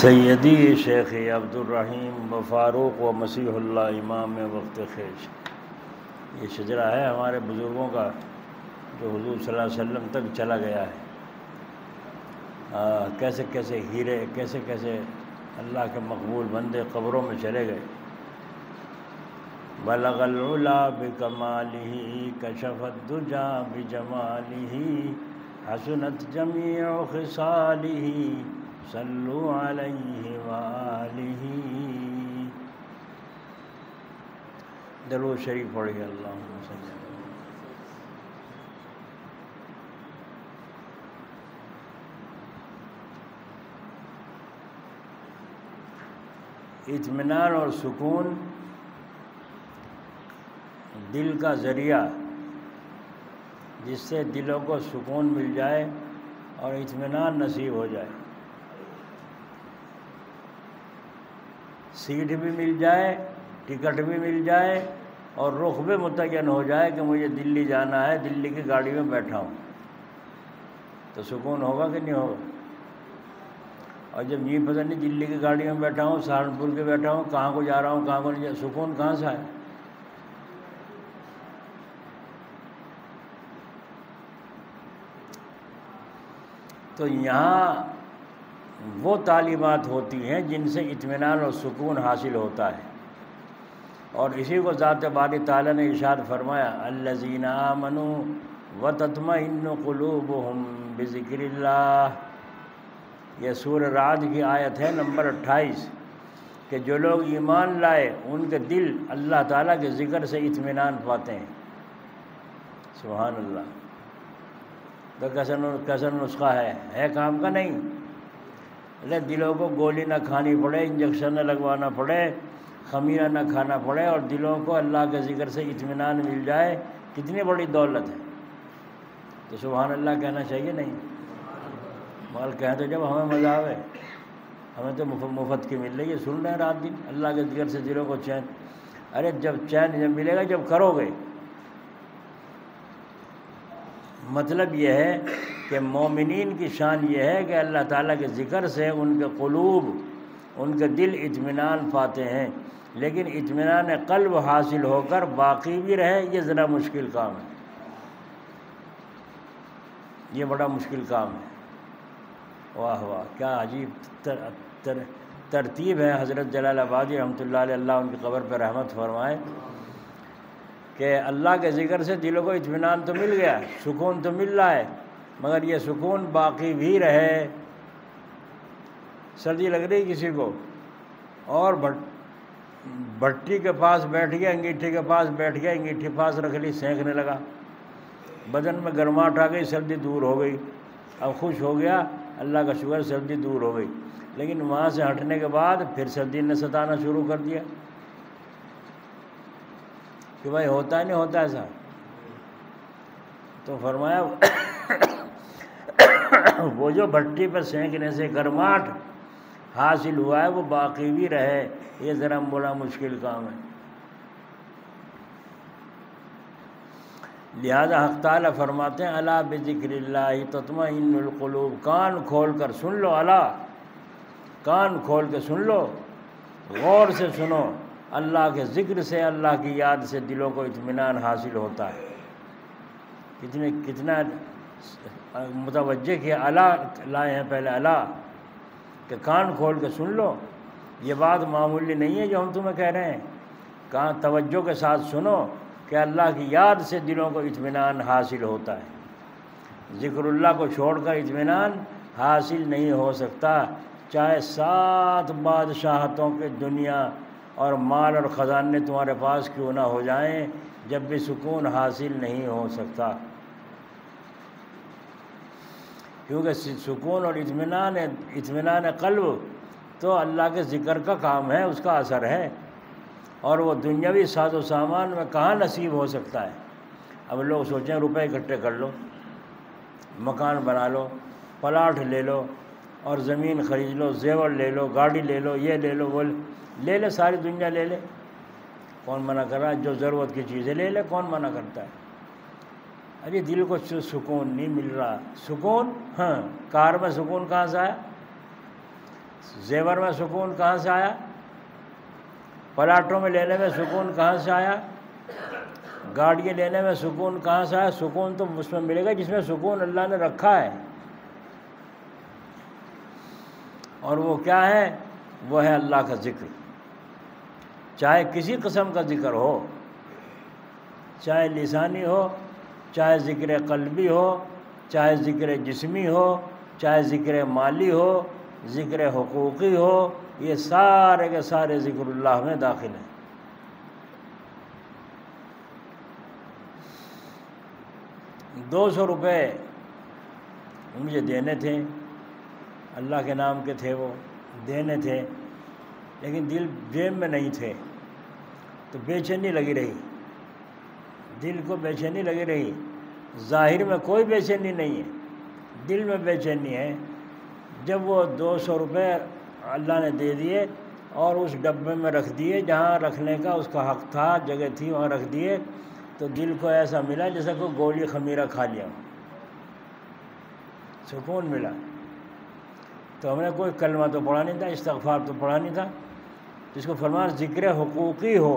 سیدی شیخ عبدالرحیم و فاروق و مسیح اللہ امام وقت خیش۔ یہ شجرہ ہے ہمارے بزرگوں کا جو حضور صلی اللہ علیہ وسلم تک چلا گیا ہے۔ کیسے کیسے ہیرے، کیسے کیسے اللہ کے مقبول بندے قبروں میں چلے گئے۔ بلغ العلا بکمالہ کشف الدجا بجمالہ حسنت جمیع خصالہ صلو علیہ وآلہ۔ درود شریف پڑھیے اللہم صلی اللہ۔ اطمینان اور سکون دل کا ذریعہ، جس سے دلوں کو سکون مل جائے اور اطمینان نصیب ہو جائے، سیٹ بھی مل جائے، ٹکٹ بھی مل جائے اور رخ بھی متعین ہو جائے کہ مجھے دلی جانا ہے، دلی کی گاڑی میں بیٹھا ہوں، تو سکون ہوگا کہ نہیں ہوگا؟ اور جب یہ پتہ نہیں دلی کی گاڑی میں بیٹھا ہوں، سہارنپور کے بیٹھا ہوں، کہاں کو جا رہا ہوں، کہاں کو نہیں، سکون کہاں سے ہے؟ تو یہاں وہ تعلیمات ہوتی ہیں جن سے اطمینان اور سکون حاصل ہوتا ہے، اور اسی کو ذات باری تعالیٰ نے ارشاد فرمایا الذین آمنوا وتطمئن قلوبهم بذکر اللہ۔ یہ سورہ رعد کی آیت ہے نمبر 28 کہ جو لوگ ایمان لائے ان کے دل اللہ تعالیٰ کے ذکر سے اطمینان پاتے ہیں۔ سبحان اللہ۔ تو کیسا نسخہ ہے کام کا نہیں؟ دلوں کو گولی نہ کھانی پڑے، انجیکشن نہ لگوانا پڑے، خمیرہ نہ کھانا پڑے، اور دلوں کو اللہ کے ذکر سے اطمینان مل جائے، کتنی بڑی دولت ہے۔ تو سبحان اللہ کہنا چاہیے نہیں؟ مال کہیں تو جب ہمیں مزہ آوے، ہمیں تو مفت کی مل رہی ہے، سن رہے ہیں رات دن اللہ کے ذکر سے دلوں کو چین۔ ارے جب چین جب ملے گا جب کرو گے۔ مطلب یہ ہے کہ مومنین کی شان یہ ہے کہ اللہ تعالیٰ کے ذکر سے ان کے قلوب، ان کے دل اطمینان پاتے ہیں، لیکن اطمینان قلب حاصل ہو کر باقی بھی رہے، یہ ذرا مشکل کام ہے، یہ بڑا مشکل کام ہے۔ واہ واہ، کیا عجیب ترتیب ہے حضرت جلال آبادی رحمۃ اللہ علیہ، اللہ ان کی قبر پہ رحمت فرمائے، کہ اللہ کے ذکر سے دلوں کو اطمینان تو مل گیا، سکون تو مل رہا ہے، مگر یہ سکون باقی بھی رہے۔ سردی لگ رہی کسی کو اور بھٹی کے پاس بیٹھ گیا، انگیٹھی کے پاس بیٹھ گیا، انگیٹھی پاس رکھ لی، سینکنے لگا، بدن میں گرماہٹ آ گئی، سردی دور ہو گئی، اب خوش ہو گیا، اللہ کا شکر سردی دور ہو گئی، لیکن وہاں سے ہٹنے کے بعد پھر سردی نے ستانا شروع کر دیا کہ بھائی ہوتا ہے نہیں ہوتا ایسا؟ تو فرمایا وہ جو بھٹی پر سینکنے سے گرماہٹ حاصل ہوا ہے وہ باقی بھی رہے، یہ ذرا بڑا مشکل کام ہے۔ لہذا حق تعالیٰ فرماتے ہیں الا بذکر اللہ تطمئن القلوب۔ کان کھول کر سن لو، الا، کان کھول کے سن لو، غور سے سنو، اللہ کے ذکر سے، اللہ کی یاد سے دلوں کو اطمینان حاصل ہوتا ہے۔ کتنا متوجہ کیا، الا لائے ہیں پہلے، الا کہ کان کھول کے سن لو۔ یہ بات معمولی نہیں ہے جو ہم تمہیں کہہ رہے ہیں، کان توجہ کے ساتھ سنو کہ اللہ کی یاد سے دلوں کو اطمینان حاصل ہوتا ہے۔ ذکر اللہ کو چھوڑ کر اطمینان حاصل نہیں ہو سکتا، چاہے 7 بادشاہتوں کے دنیا اور مال اور خزانے تمہارے پاس کیوں نہ ہو جائیں، جب بھی سکون حاصل نہیں ہو سکتا، کیونکہ سکون اور اطمینان قلب تو اللہ کے ذکر کا کام ہے، اس کا اثر ہے، اور وہ دنیاوی ساز و سامان میں کہاں نصیب ہو سکتا ہے۔ اب لوگ سوچیں روپے اکٹھے کر لو، مکان بنا لو، پلاٹ لے لو اور زمین خرید لو، زیور لے لو، گاڑی لے لو، یہ لے لو، وہ لے لے، ساری دنیا لے لے، کون منع کر رہا ہے؟ جو ضرورت کی چیزیں لے لے، کون منع کرتا ہے؟ ارے دل کو سکون نہیں مل رہا۔ سکون، ہاں، کار میں سکون کہاں سے آیا؟ زیور میں سکون کہاں سے آیا؟ پلاٹوں میں لینے میں سکون کہاں سے آیا؟ گاڑیاں لینے میں سکون کہاں سے آیا؟ سکون تو اس میں ملے گا جس میں سکون اللہ نے رکھا ہے، اور وہ کیا ہے؟ وہ ہے اللہ کا ذکر، چاہے کسی قسم کا ذکر ہو، چاہے لسانی ہو، چاہے ذکر قلبی ہو، چاہے ذکر جسمی ہو، چاہے ذکر مالی ہو، ذکر حقوقی ہو، یہ سارے کے سارے ذکر اللہ میں داخل ہیں۔ 200 روپے مجھے دینے تھے، اللہ کے نام کے تھے، وہ دینے تھے، لیکن دل جیب میں نہیں تھے، تو بے چینی لگی رہی، دل کو بے چینی لگی رہی۔ ظاہر میں کوئی بے چینی نہیں ہے، دل میں بے چینی ہے۔ جب وہ 200 روپے اللہ نے دے دیے اور اس ڈبے میں رکھ دیے جہاں رکھنے کا اس کا حق تھا، جگہ تھی، وہاں رکھ دیے، تو دل کو ایسا ملا جیسے کوئی گولی خمیرہ کھا لیا، سکون ملا۔ تو ہم نے کوئی کلمہ تو پڑھا نہیں تھا، استغفار تو پڑھا نہیں تھا، جس کو فرمایا ذکر حقوقی ہو،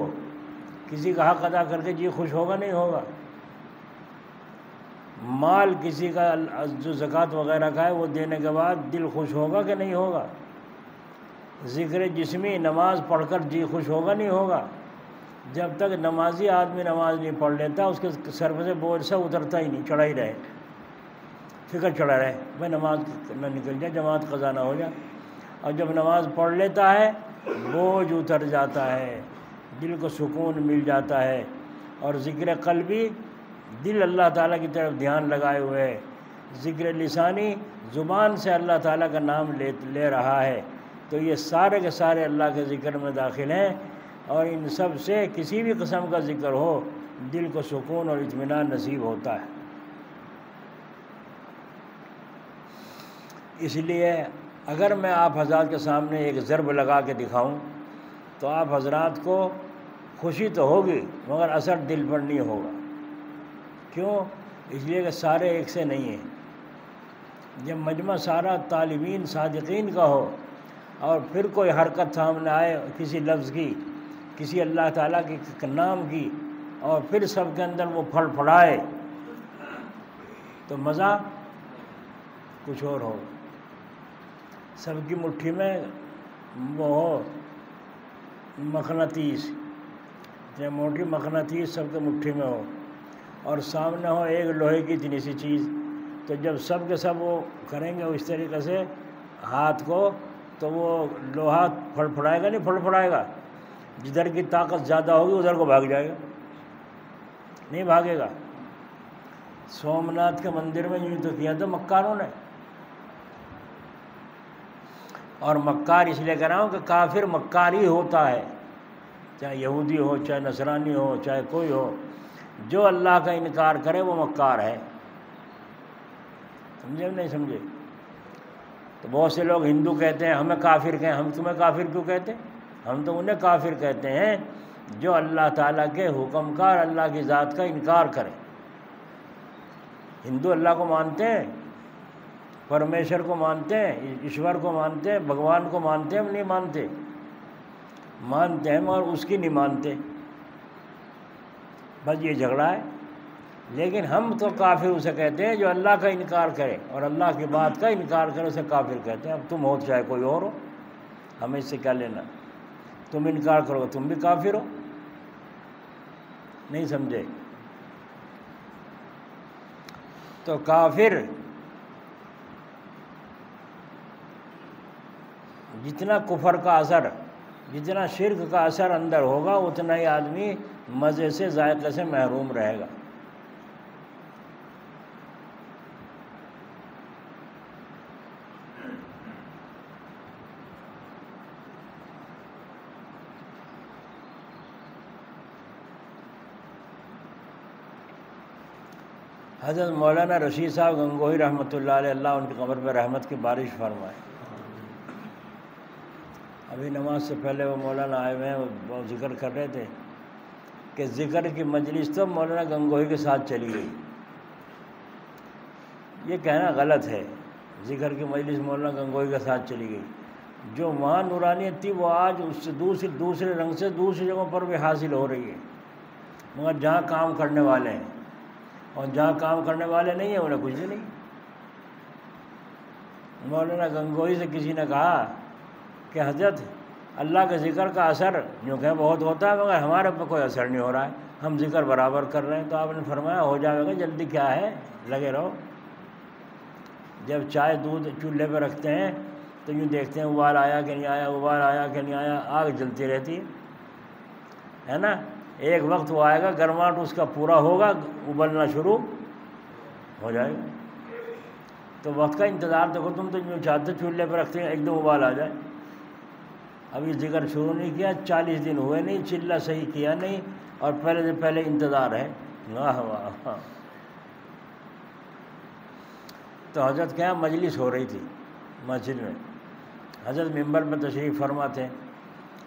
کسی کا حق ادا کر کے جی خوش ہوگا نہیں ہوگا، مال کسی کا جو زکوٰۃ وغیرہ کا ہے وہ دینے کے بعد دل خوش ہوگا کہ نہیں ہوگا، ذکر جسمی نماز پڑھ کر جی خوش ہوگا نہیں ہوگا۔ جب تک نمازی آدمی نماز نہیں پڑھ لیتا اس کے سر سے بوجھ سے اترتا ہی نہیں، چڑھا ہی رہے، فکر چڑھا رہے، بھائی نماز نہ نکل جائے، جماعت قضا نہ ہو جائے۔ اور جب نماز پڑھ لیتا ہے بوجھ اتر جاتا ہے، دل کو سکون مل جاتا ہے، اور ذکر قلبی دل اللہ تعالیٰ کی طرف دھیان لگائے ہوئے ہے، ذکر لسانی زبان سے اللہ تعالیٰ کا نام لے رہا ہے، تو یہ سارے کے سارے اللہ کے ذکر میں داخل ہیں، اور ان سب سے کسی بھی قسم کا ذکر ہو دل کو سکون اور اطمینان نصیب ہوتا ہے۔ اس لیے اگر میں آپ حضرات کے سامنے ایک ضرب لگا کے دکھاؤں تو آپ حضرات کو خوشی تو ہوگی مگر اثر دل پر نہیں ہوگا۔ کیوں؟ اس لیے کہ سارے ایک سے نہیں ہیں۔ جب مجمع سارا طالبین صادقین کا ہو اور پھر کوئی حرکت سامنے آئے کسی لفظ کی، کسی اللہ تعالیٰ کے نام کی، اور پھر سب کے اندر وہ پھڑ پھڑائے تو مزہ کچھ اور ہو۔ سب کی مٹھی میں وہ ہو مقناطیس، اتنی موٹی مقناطیس سب کے مٹھی میں ہو، اور سامنے ہو ایک لوہے کی اتنی سی چیز، تو جب سب کے سب وہ کریں گے اس طریقے سے ہاتھ کو، تو وہ لوہا پھڑ پھڑائے گا نہیں، پھڑ پھڑائے گا، جدھر کی طاقت زیادہ ہوگی ادھر کو بھاگ جائے گا، نہیں بھاگے گا۔ سومناتھ کے مندر میں یوں تو کیا تھا مکاروں نے، اور مکار اس لیے کہہ رہا ہوں کہ کافر مکار ہی ہوتا ہے، چاہے یہودی ہو، چاہے نصرانی ہو، چاہے کوئی ہو، جو اللہ کا انکار کرے وہ مکار ہے۔ سمجھے نہیں سمجھے؟ تو بہت سے لوگ ہندو کہتے ہیں ہمیں کافر کہیں، ہم تمہیں کافر کیوں کہتے ہیں؟ ہم تو انہیں کافر کہتے ہیں جو اللہ تعالیٰ کے حکم کا اور اللہ کی ذات کا انکار کرے۔ ہندو اللہ کو مانتے ہیں، پرمیشور کو مانتے ہیں، ایشور کو مانتے ہیں، بھگوان کو مانتے ہیں، ہم نہیں مانتے، مانتے ہیں مگر اس کی نہیں مانتے، بس یہ جھگڑا ہے۔ لیکن ہم تو کافر اسے کہتے ہیں جو اللہ کا انکار کرے اور اللہ کی بات کا انکار کرے، اسے کافر کہتے ہیں۔ اب تم ہو چاہے کوئی اور ہو، ہمیں اس سے کیا لینا؟ تم انکار کرو گے تم بھی کافر ہو، نہیں سمجھے؟ تو کافر جتنا کفر کا اثر، جتنا شرک کا اثر اندر ہوگا اتنا ہی آدمی مزے سے، ذائقے سے محروم رہے گا۔ حضرت مولانا رشید صاحب گنگوہی رحمۃ اللہ علیہ، اللہ ان کی قبر پہ رحمت کی بارش فرمائے۔ ابھی نماز سے پہلے وہ مولانا آئے ہوئے ہیں، وہ ذکر کر رہے تھے کہ ذکر کی مجلس تو مولانا گنگوہی کے ساتھ چلی گئی۔ یہ کہنا غلط ہے، ذکر کی مجلس مولانا گنگوہی کے ساتھ چلی گئی۔ جو وہاں نورانیت تھی وہ آج اس سے دوسرے رنگ سے دوسری جگہوں پر بھی حاصل ہو رہی ہے، مگر جہاں کام کرنے والے ہیں، اور جہاں کام کرنے والے نہیں ہیں انہیں کچھ بھی نہیں۔ مولانا گنگوئی سے کسی نے کہا کہ حضرت اللہ کے ذکر کا اثر یوں کہ بہت ہوتا ہے مگر ہمارے پہ کوئی اثر نہیں ہو رہا ہے، ہم ذکر برابر کر رہے ہیں۔ تو آپ نے فرمایا ہو جائے گا، جلدی کیا ہے، لگے رہو۔ جب چائے دودھ چولہے پہ رکھتے ہیں تو یوں دیکھتے ہیں ابال آیا کہ نہیں آیا، ابال آیا کہ نہیں آیا، آگ جلتی رہتی ہے نا۔ ایک وقت وہ آئے گا گرماہٹ اس کا پورا ہوگا، ابلنا شروع ہو جائے گا۔ تو وقت کا انتظار دیکھو، تم تو یوں چاہتے چولہے پہ رکھتے ہیں ایک دم ابال آ جائے۔ ابھی ذکر شروع نہیں کیا، 40 دن ہوئے نہیں، چلہ صحیح کیا نہیں، اور پہلے سے پہلے انتظار ہے۔ واہ واہ۔ تو حضرت کے یہاں مجلس ہو رہی تھی مسجد میں، حضرت ممبر پہ تشریف فرما تھے،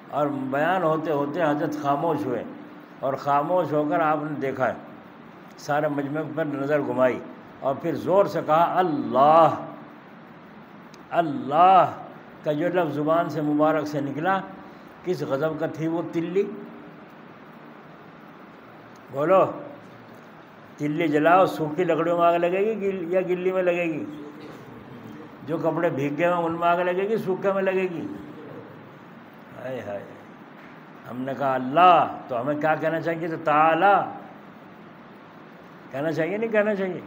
اور بیان ہوتے ہوتے حضرت خاموش ہوئے، اور خاموش ہو کر آپ نے دیکھا ہے سارے مجمع پر نظر گھمائی، اور پھر زور سے کہا اللہ۔ اللہ کا جو لفظ زبان سے مبارک سے نکلا، کس غضب کا تھی وہ تلی؟ بولو، تلی جلاؤ، سوکھی لکڑیوں میں آگ لگے گی یا گلی میں لگے گی؟ جو کپڑے بھیگے ہوئے ان میں آگ لگے گی، سوکھے میں لگے گی؟ ہائے ہائے۔ ہم نے کہا اللہ، تو ہمیں کیا کہنا چاہیے؟ تو تعالی کہنا چاہیے، نہیں کہنا چاہیے؟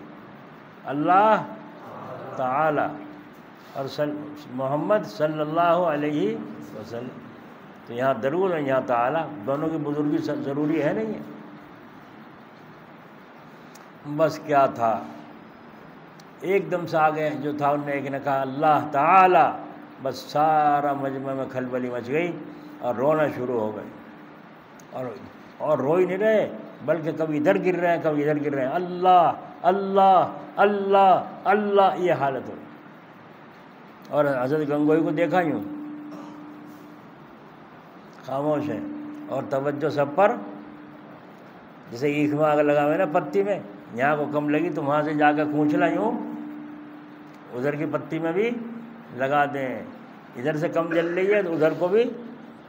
اللہ تعالی اور محمد صلی اللہ علیہ وسلم۔ تو یہاں درود ہے، یہاں تعالی، دونوں کی بزرگی ضروری ہے نہیں ہے؟ بس کیا تھا، ایک دم سے آگے جو تھا انہوں نے ایک نے کہا اللہ تعالی، بس سارا مجمع میں کھلبلی مچ گئی اور رونا شروع ہو گئے، اور رو ہی نہیں رہے بلکہ کبھی ادھر گر رہے ہیں کبھی ادھر گر رہے ہیں، اللہ اللہ اللہ اللہ، یہ حالت ہو۔ اور حضرت گنگوئی کو دیکھا یوں خاموش ہے، اور توجہ سب پر، جیسے ایکھ میں آگ لگا ہوئے نا پتی میں، یہاں کو کم لگی تو وہاں سے جا کے کھونچلا یوں ادھر کی پتی میں بھی لگا دیں، ادھر سے کم جل رہی ہے تو ادھر کو بھی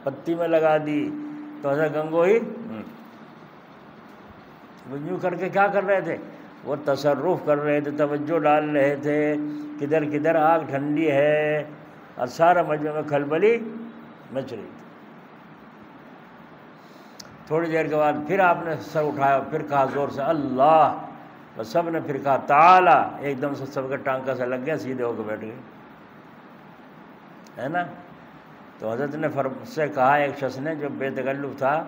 پتی میں لگا دی۔ تو حضرت گنگوئی وہ یوں کر کے کیا کر رہے تھے؟ وہ تصرف کر رہے تھے، توجہ ڈال رہے تھے، کدھر کدھر آگ ٹھنڈی ہے، اور سارا مجمع میں کھلبلی مچ رہی تھی۔ تھوڑی دیر کے بعد پھر آپ نے سر اٹھایا، پھر کہا زور سے اللہ، بس سب نے پھر کہا تعالی، ایک دم سے سب کا ٹانکا سے لگ گیا، سیدھے ہو کے بیٹھ گئے، ہے نا۔ تو حضرت نے سے کہا، ایک شخص نے جو بے تکلف تھا،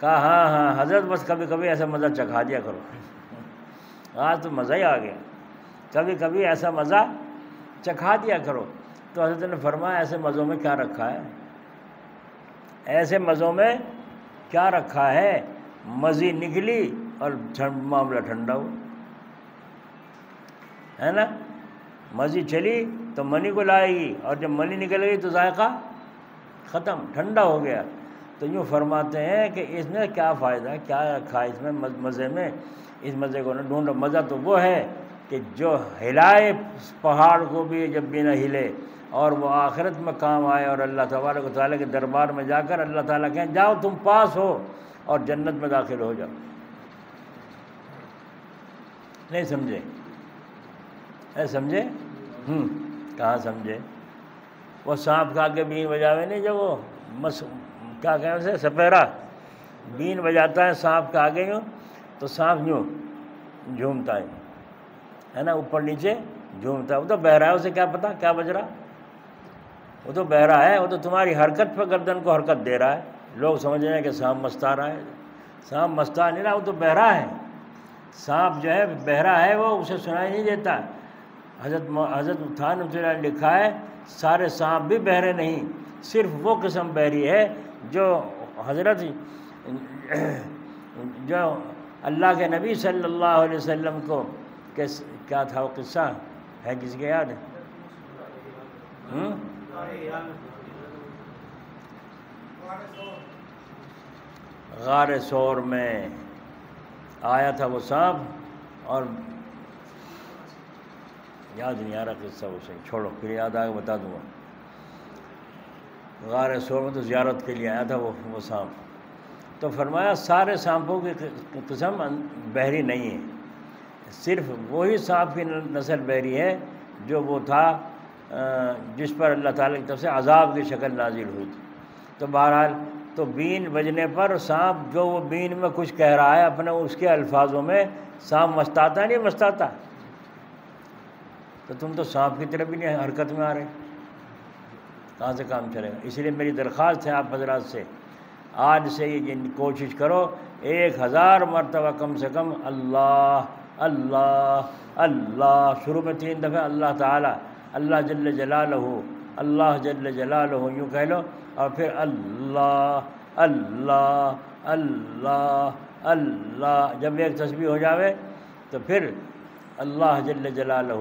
کہا ہاں ہاں حضرت، بس کبھی کبھی ایسا مزہ چکھا دیا کرو، آج تو مزہ ہی آ گیا، کبھی کبھی ایسا مزہ چکھا دیا کرو۔ تو حضرت نے فرمایا ایسے مزوں میں کیا رکھا ہے، ایسے مزوں میں کیا رکھا ہے؟ مزی نکلی اور معاملہ ٹھنڈا ہوا، ہے نا۔ مزی چلی تو منی کو لائے گی، اور جب منی نکل گئی تو ذائقہ ختم، ٹھنڈا ہو گیا۔ تو یوں فرماتے ہیں کہ اس میں کیا فائدہ ہے، کیا رکھا ہے اس میں مزے میں؟ اس مزے کو نہ ڈھونڈو، مزہ تو وہ ہے کہ جو ہلائے پہاڑ کو بھی جب بھی نہ ہلے، اور وہ آخرت میں کام آئے، اور اللہ تبارک و تعالیٰ کے دربار میں جا کر اللہ تعالیٰ کہیں جاؤ تم پاس ہو اور جنت میں داخل ہو جاؤ۔ نہیں سمجھے؟ سمجھے؟ کہاں سمجھے؟ وہ سانپ کھا کے بین بجاوے نہیں، جب وہ کیا کہیں اسے، سپیرا بین بجاتا ہے سانپ کے آگے یوں، تو سانپ یوں جھومتا ہے نا، اوپر نیچے جھومتا ہے، وہ تو بہرا ہے، اسے کیا پتا کیا بج رہا، وہ تو بہرا ہے، وہ تو تمہاری حرکت پہ گردن کو حرکت دے رہا ہے۔ لوگ سمجھ رہے ہیں کہ سانپ مستا رہا ہے، سانپ مستا نہیں رہا، وہ تو بہرا ہے۔ سانپ جو ہے بہرا ہے، وہ اسے سنائی نہیں دیتا۔ حضرت تھانوی نے لکھا ہے سارے سانپ بھی بہرے نہیں، صرف وہ قسم بہری ہے جو حضرت جو اللہ کے نبی صلی اللہ علیہ وسلم کو کیا تھا وہ قصہ ہے، کسی کے یاد ہے؟ غار ثور میں آیا تھا وہ سانپ، اور یاد نہیں آ رہا قصہ، اسے چھوڑو، پھر یاد آئے بتا دوں گا۔ غار سور میں تو زیارت کے لیے آیا تھا وہ سانپ. تو فرمایا سارے سانپوں کی قسم بحری نہیں ہے، صرف وہی سانپ کی نسل بحری ہے جو وہ تھا جس پر اللہ تعالیٰ کی طرف سے عذاب کی شکل نازل ہوئی تھی. تو بہرحال تو بین بجنے پر سانپ جو وہ بین میں کچھ کہہ رہا ہے اپنے اس کے الفاظوں میں، سانپ مستاتا نہیں مستاتا. تو تم تو سانپ کی طرف بھی نہیں حرکت میں آ رہے، کہاں سے کام چلے گا؟ اس لیے میری درخواست ہے آپ حضرات سے، آج سے یہ کوشش کرو 1000 مرتبہ کم سے کم اللہ اللہ اللہ، شروع میں 3 دفعہ اللہ تعالیٰ، اللہ جل جلالہ، اللہ جل جلالہ یوں کہہ لو، اور پھر اللہ اللہ اللہ اللہ. جب ایک تسبیح ہو جاوے تو پھر اللہ جل جلالہ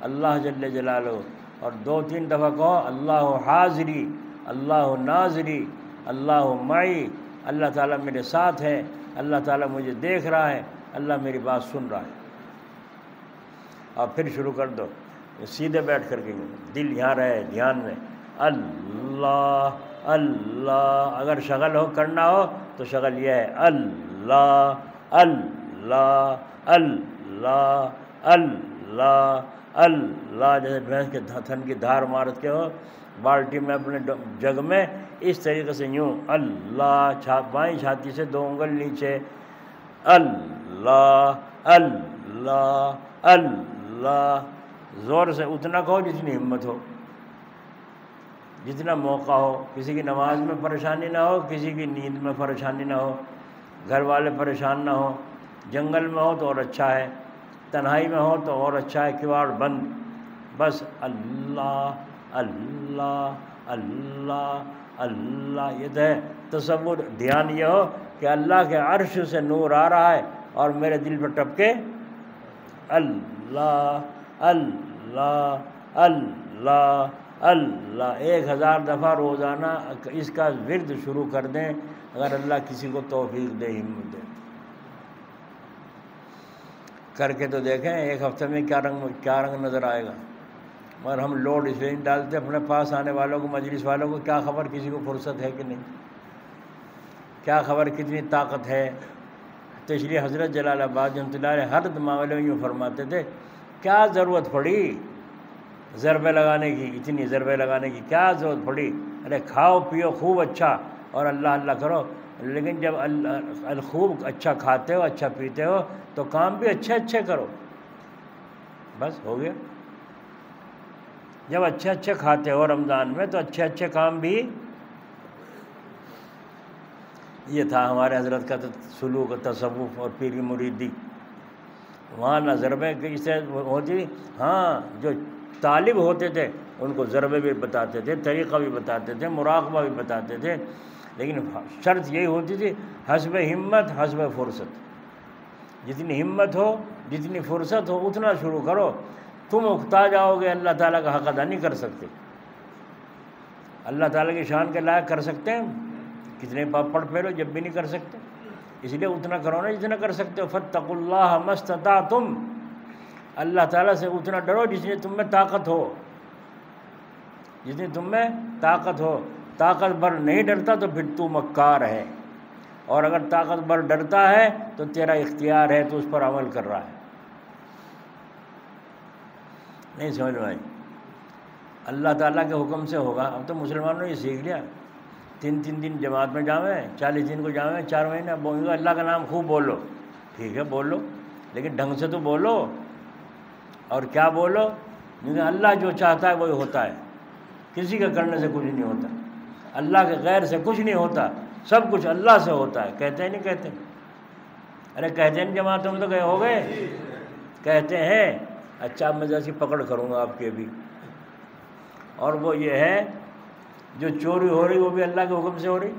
اللہ جل جلالہ، اور 2-3 دفعہ کہو اللہ حاضری اللہ ناظری اللہ معی، اللہ تعالیٰ میرے ساتھ ہے، اللہ تعالیٰ مجھے دیکھ رہا ہے، اللہ میری بات سن رہا ہے. اور پھر شروع کر دو سیدھے بیٹھ کر کے، دل یہاں رہے دھیان میں، اللہ اللہ. اگر شغل ہو کرنا ہو تو شغل یہ ہے اللہ اللہ اللہ اللہ اللہ. جیسے بھینس کے تھن کی دھار مارت کے ہو بالٹی میں اپنے جگ میں، اس طریقے سے یوں اللہ، بائیں چھاتی سے 2 انگل نیچے، اللہ اللہ اللہ. زور سے اتنا کہو جتنی ہمت ہو، جتنا موقع ہو. کسی کی نماز میں پریشانی نہ ہو، کسی کی نیند میں پریشانی نہ ہو، گھر والے پریشان نہ ہو، جنگل میں ہو تو اور اچھا ہے، تنہائی میں ہو تو اور اچھا ہے، کواڑ بند، بس اللہ اللہ اللہ اللہ. یہ تو ہے تصور، دھیان یہ ہو کہ اللہ کے عرش سے نور آ رہا ہے اور میرے دل پر ٹپکے اللہ اللہ اللہ اللہ. 1000 دفعہ روزانہ اس کا ورد شروع کر دیں، اگر اللہ کسی کو توفیق دے، ہمت دے. کر کے تو دیکھیں ایک ہفتے میں کیا رنگ نظر آئے گا. مگر ہم لوڈ اس لیے نہیں ڈالتے اپنے پاس آنے والوں کو، مجلس والوں کو، کیا خبر کسی کو فرصت ہے کہ نہیں، کیا خبر کتنی طاقت ہے. تو اس لیے حضرت جلال آباد رحمۃ اللہ علیہ ہر معاملے میں یوں فرماتے تھے، کیا ضرورت پڑی ضربے لگانے کی، اتنی ضربے لگانے کی کیا ضرورت پڑی؟ ارے کھاؤ پیو خوب اچھا اور اللہ اللہ کرو، لیکن جب خوب اچھا کھاتے ہو اچھا پیتے ہو تو کام بھی اچھے اچھے کرو، بس ہو گیا. جب اچھے اچھے کھاتے ہو رمضان میں تو اچھے اچھے کام بھی. یہ تھا ہمارے حضرت کا سلوک و تصوف اور پیری مریدی. وہاں نہ ضربے کی سے ہوتی، ہاں جو طالب ہوتے تھے ان کو ضربے بھی بتاتے تھے، طریقہ بھی بتاتے تھے، مراقبہ بھی بتاتے تھے، لیکن شرط یہی ہوتی تھی حسب ہمت حسب فرصت. جتنی ہمت ہو جتنی فرصت ہو اتنا شروع کرو. تم اکتا جاؤ گے، اللہ تعالیٰ کا حق ادا نہیں کر سکتے. اللہ تعالیٰ کی شان کے لائق کر سکتے ہیں، کتنے پڑھ پھیرو جب بھی نہیں کر سکتے. اس لیے اتنا کرو نا جتنا کر سکتے ہو. فاتقوا اللہ ما استطعتم، اللہ تعالیٰ سے اتنا ڈرو جتنی تم میں طاقت ہو، جتنی تم میں طاقت ہو. طاقت بر نہیں ڈرتا تو پھر تو مکار ہے، اور اگر طاقت بر ڈرتا ہے تو تیرا اختیار ہے، تو اس پر عمل کر رہا ہے. نہیں سمجھ میں آئی؟ اللہ تعالیٰ کے حکم سے ہوگا. اب تو مسلمانوں نے یہ سیکھ لیا، 3 دن جماعت میں جاویں، 40 دن کو جاویں، 4 مہینے بولیں گے اللہ کا نام خوب بولو. ٹھیک ہے بول لو، لیکن ڈھنگ سے تو بولو. اور کیا بولو؟ کیونکہ اللہ جو چاہتا ہے وہی ہوتا ہے، کسی کا کرنے سے کچھ نہیں ہوتا، اللہ کے غیر سے کچھ نہیں ہوتا، سب کچھ اللہ سے ہوتا ہے. کہتے ہیں نہیں کہتے؟ ارے کہتے ہیں جماعتوں میں تو گئے ہو گئے، کہتے ہیں. اچھا اب میں جیسی پکڑ کروں گا آپ کی ابھی. اور وہ یہ ہے جو چوری ہو رہی وہ بھی اللہ کے حکم سے ہو رہی.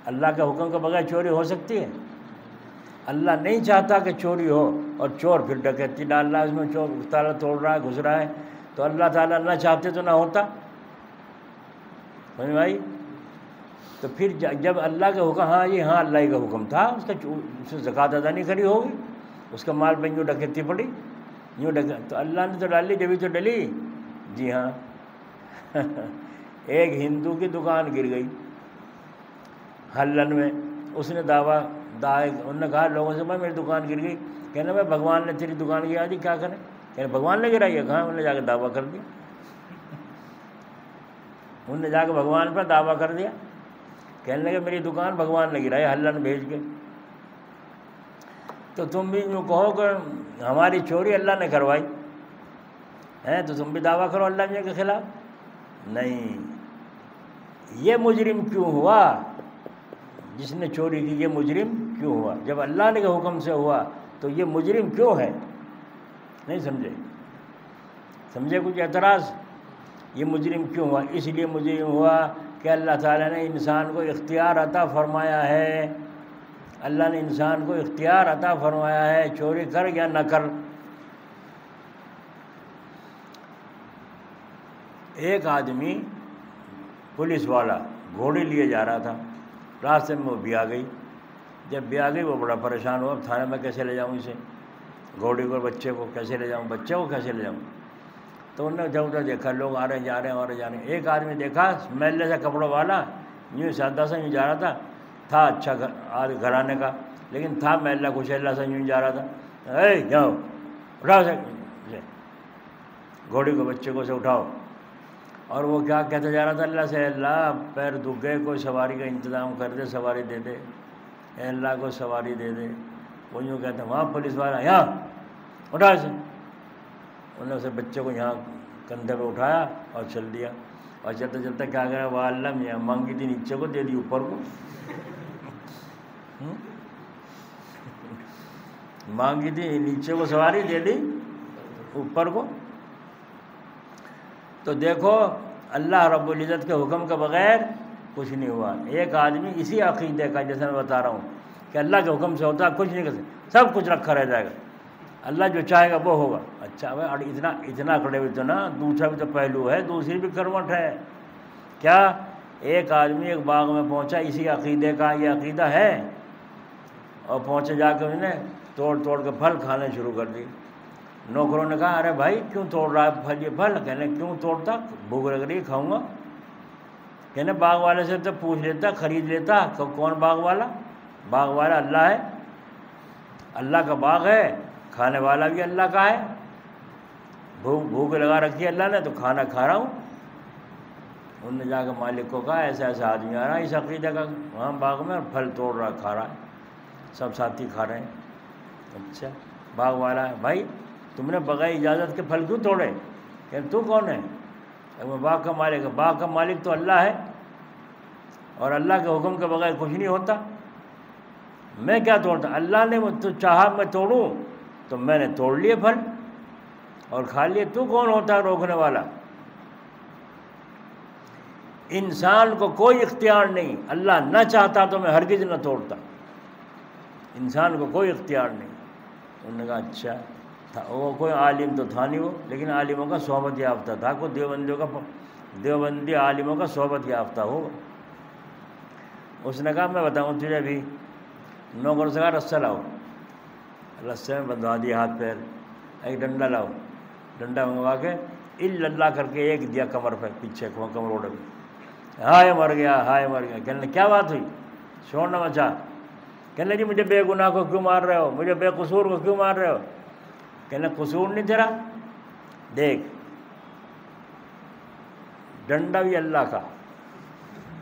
اللہ کے حکم کے بغیر چوری ہو سکتی ہے؟ اللہ نہیں چاہتا کہ چوری ہو، اور چور پھر ڈکیتی ڈال رہا ہے اس میں، چور تالا توڑ رہا ہے، گھس رہا ہے. تو اللہ تعالیٰ نہ چاہتے تو نہ ہوتا. سمجھ بھائی؟ تو پھر جب اللہ کے حکم، ہاں یہ ہاں اللہ کا حکم تھا، اس سے زکوٰۃ ادا نہیں کری ہوگی، اس کا مال بن جو ڈکیتی پڑی، یوں تو اللہ نے تو ڈالی جبھی تو ڈلی. جی ہاں، ایک ہندو کی دکان گر گئی حلن میں، اس نے انہوں نے کہا لوگوں سے، میری دکان گر گئی، کہنا میں بھگوان نے تیری دکان گرا دی، کیا کریں؟ کہ بھگوان نے گرائی ہے؟ کہاں؟ انہوں نے جا کے دعویٰ کر دیا، انہوں نے جا کے بھگوان پر دعویٰ کر دیا، کہنے لگے میری دکان بھگوان نے گرائی حلن بھیج کے۔ تو تم بھی یوں کہو کہ ہماری چوری اللہ نے کروائی ہے، تو تم بھی دعویٰ کرو اللہ میاں کے خلاف۔ نہیں، یہ مجرم کیوں ہوا جس نے چوری کی؟ یہ مجرم کیوں ہوا؟ جب اللہ کے حکم سے ہوا تو یہ مجرم کیوں ہے؟ نہیں سمجھے کچھ اعتراض؟ یہ مجرم کیوں ہوا؟ اس لیے مجرم ہوا کہ اللہ تعالیٰ نے انسان کو اختیار عطا فرمایا ہے، اللہ نے انسان کو اختیار عطا فرمایا ہے چوری کر یا نہ کر۔ ایک آدمی پولیس والا گھوڑی لیے جا رہا تھا، راستے میں وہ بیا گئی، جب بیا گئی وہ بڑا پریشان ہوا، تھانے میں کیسے لے جاؤں اسے، گھوڑی کو، بچے کو کیسے لے جاؤں، بچے کو کیسے لے جاؤں؟ تو انہوں نے جب ادھر دیکھا لوگ آ رہے جا رہے ہیں، آ رہے جا رہے ہیں، ایک آدمی دیکھا میلے سے کپڑوں والا، یوں سادہ سا یوں جا رہا تھا اچھا گھرانے کا، لیکن تھا میلہ کچیلا سا یوں جا رہا تھا، اے جاؤ اٹھاؤ سے گھوڑی کو، بچے کو سے اٹھاؤ۔ اور وہ کیا کہتے جا رہا تھا اللہ سے، اللہ پیر دکھ گئے، کوئی سواری کا انتظام کر دے، سواری دے دے، اے اللہ کو سواری دے دے۔ وہ یوں کہتے، وہاں پولیس والا یہاں اٹھا سے، انہوں نے اسے بچے کو یہاں کندھے پہ اٹھایا اور چل دیا، اور چلتے چلتے کیا کرا، وہ اللہ میاں مانگی تھی نیچے کو دے دی اوپر کو، مانگی تھی نیچے کو سواری دے دی اوپر کو۔ تو دیکھو اللہ رب العزت کے حکم کے بغیر کچھ نہیں ہوا۔ ایک آدمی اسی عقیدے کا، جیسے میں بتا رہا ہوں کہ اللہ کے حکم سے ہوتا ہے، کچھ نہیں کر سکتے، سب کچھ رکھا رہ جائے گا، اللہ جو چاہے گا وہ ہوگا۔ اچھا بھائی اتنا کھڑے ہوئے تو نا، دوسرا بھی تو پہلو ہے، دوسری بھی کروٹ ہے۔ کیا؟ ایک آدمی ایک باغ میں پہنچا اسی عقیدے کا، یہ عقیدہ ہے، اور پہنچے جا کے انہوں نے توڑ کے پھل کھانے شروع کر دی۔ نوکروں نے کہا ارے بھائی کیوں توڑ رہا ہے پھل، یہ پھل؟ کہنے کیوں توڑتا، بھوک لگ رہی کھاؤں گا۔ کہنے باغ والے سے تو پوچھ لیتا، خرید لیتا، کون باغ والا؟ باغ والا اللہ ہے، اللہ کا باغ ہے، کھانے والا بھی اللہ کا ہے، بھوک لگا رکھی ہے اللہ نے تو کھانا کھا رہا ہوں۔ انہوں نے جا کے مالک کو کہا ایسا ایسا آدمی آ رہا ہے اس عقیدہ کا وہاں باغ میں، اور پھل توڑ رہا کھا رہا ہے، سب ساتھی کھا رہے ہیں۔ اچھا باغ والا ہے، بھائی تم نے بغیر اجازت کے پھل کیوں توڑے؟ کہ تو کون ہے؟ وہ باغ کا مالک ہے۔ باغ کا مالک تو اللہ ہے، اور اللہ کے حکم کے بغیر کچھ نہیں ہوتا، میں کیا توڑتا؟ اللہ نے تو چاہا میں توڑوں تو میں نے توڑ لیے پھل اور کھا لیے، تو کون ہوتا ہے روکنے والا؟ انسان کو کوئی اختیار نہیں، اللہ نہ چاہتا تو میں ہرگز نہ توڑتا، انسان کو کوئی اختیار نہیں۔ انہوں نے کہا اچھا، وہ کوئی عالم تو تھا نہیں وہ، لیکن عالموں کا صحبت یافتہ تھا، کوئی دیوبندی عالموں کا صحبت یافتہ ہوگا۔ اس نے کہا میں بتاؤں تجھے بھی، نوکر سے کہا رسہ لاؤ، رسے میں بندھوا دیا ہاتھ پیر، ایک ڈنڈا لاؤ، ڈنڈا منگوا کے اللہ کر کے ایک دیا کمر پہ، پیچھے کمر اوڑے میں، ہائے مر گیا، ہائے مر گیا۔ کہنے کیا بات ہوئی، شور نہ مچا۔ کہنے جی مجھے بے گناہ کو کیوں مار رہے ہو، مجھے بے قصور کو کیوں مار رہے ہو؟ کہنے قصور نہیں تیرا، دیکھ ڈنڈا بھی اللہ کا،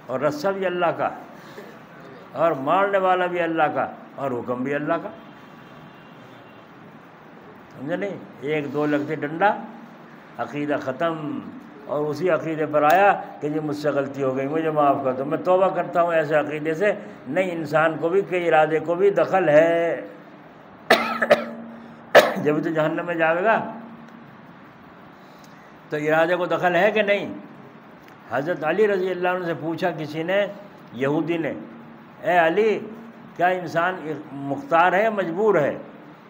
اور رسہ بھی اللہ کا، اور مارنے والا بھی اللہ کا، اور حکم بھی اللہ کا، سمجھے نہیں؟ ایک دو لگتے ڈنڈا، عقیدہ ختم، اور اسی عقیدے پر آیا کہ جی مجھ سے غلطی ہو گئی، مجھے معاف کر دو، میں توبہ کرتا ہوں ایسے عقیدے سے۔ نہیں، انسان کو بھی کہ ارادے کو بھی دخل ہے، جب تو جہنم میں جاوے گا تو ارادے کو دخل ہے کہ نہیں؟ حضرت علی رضی اللہ عنہ سے پوچھا کسی نے، یہودی نے، اے علی کیا انسان مختار ہے مجبور ہے؟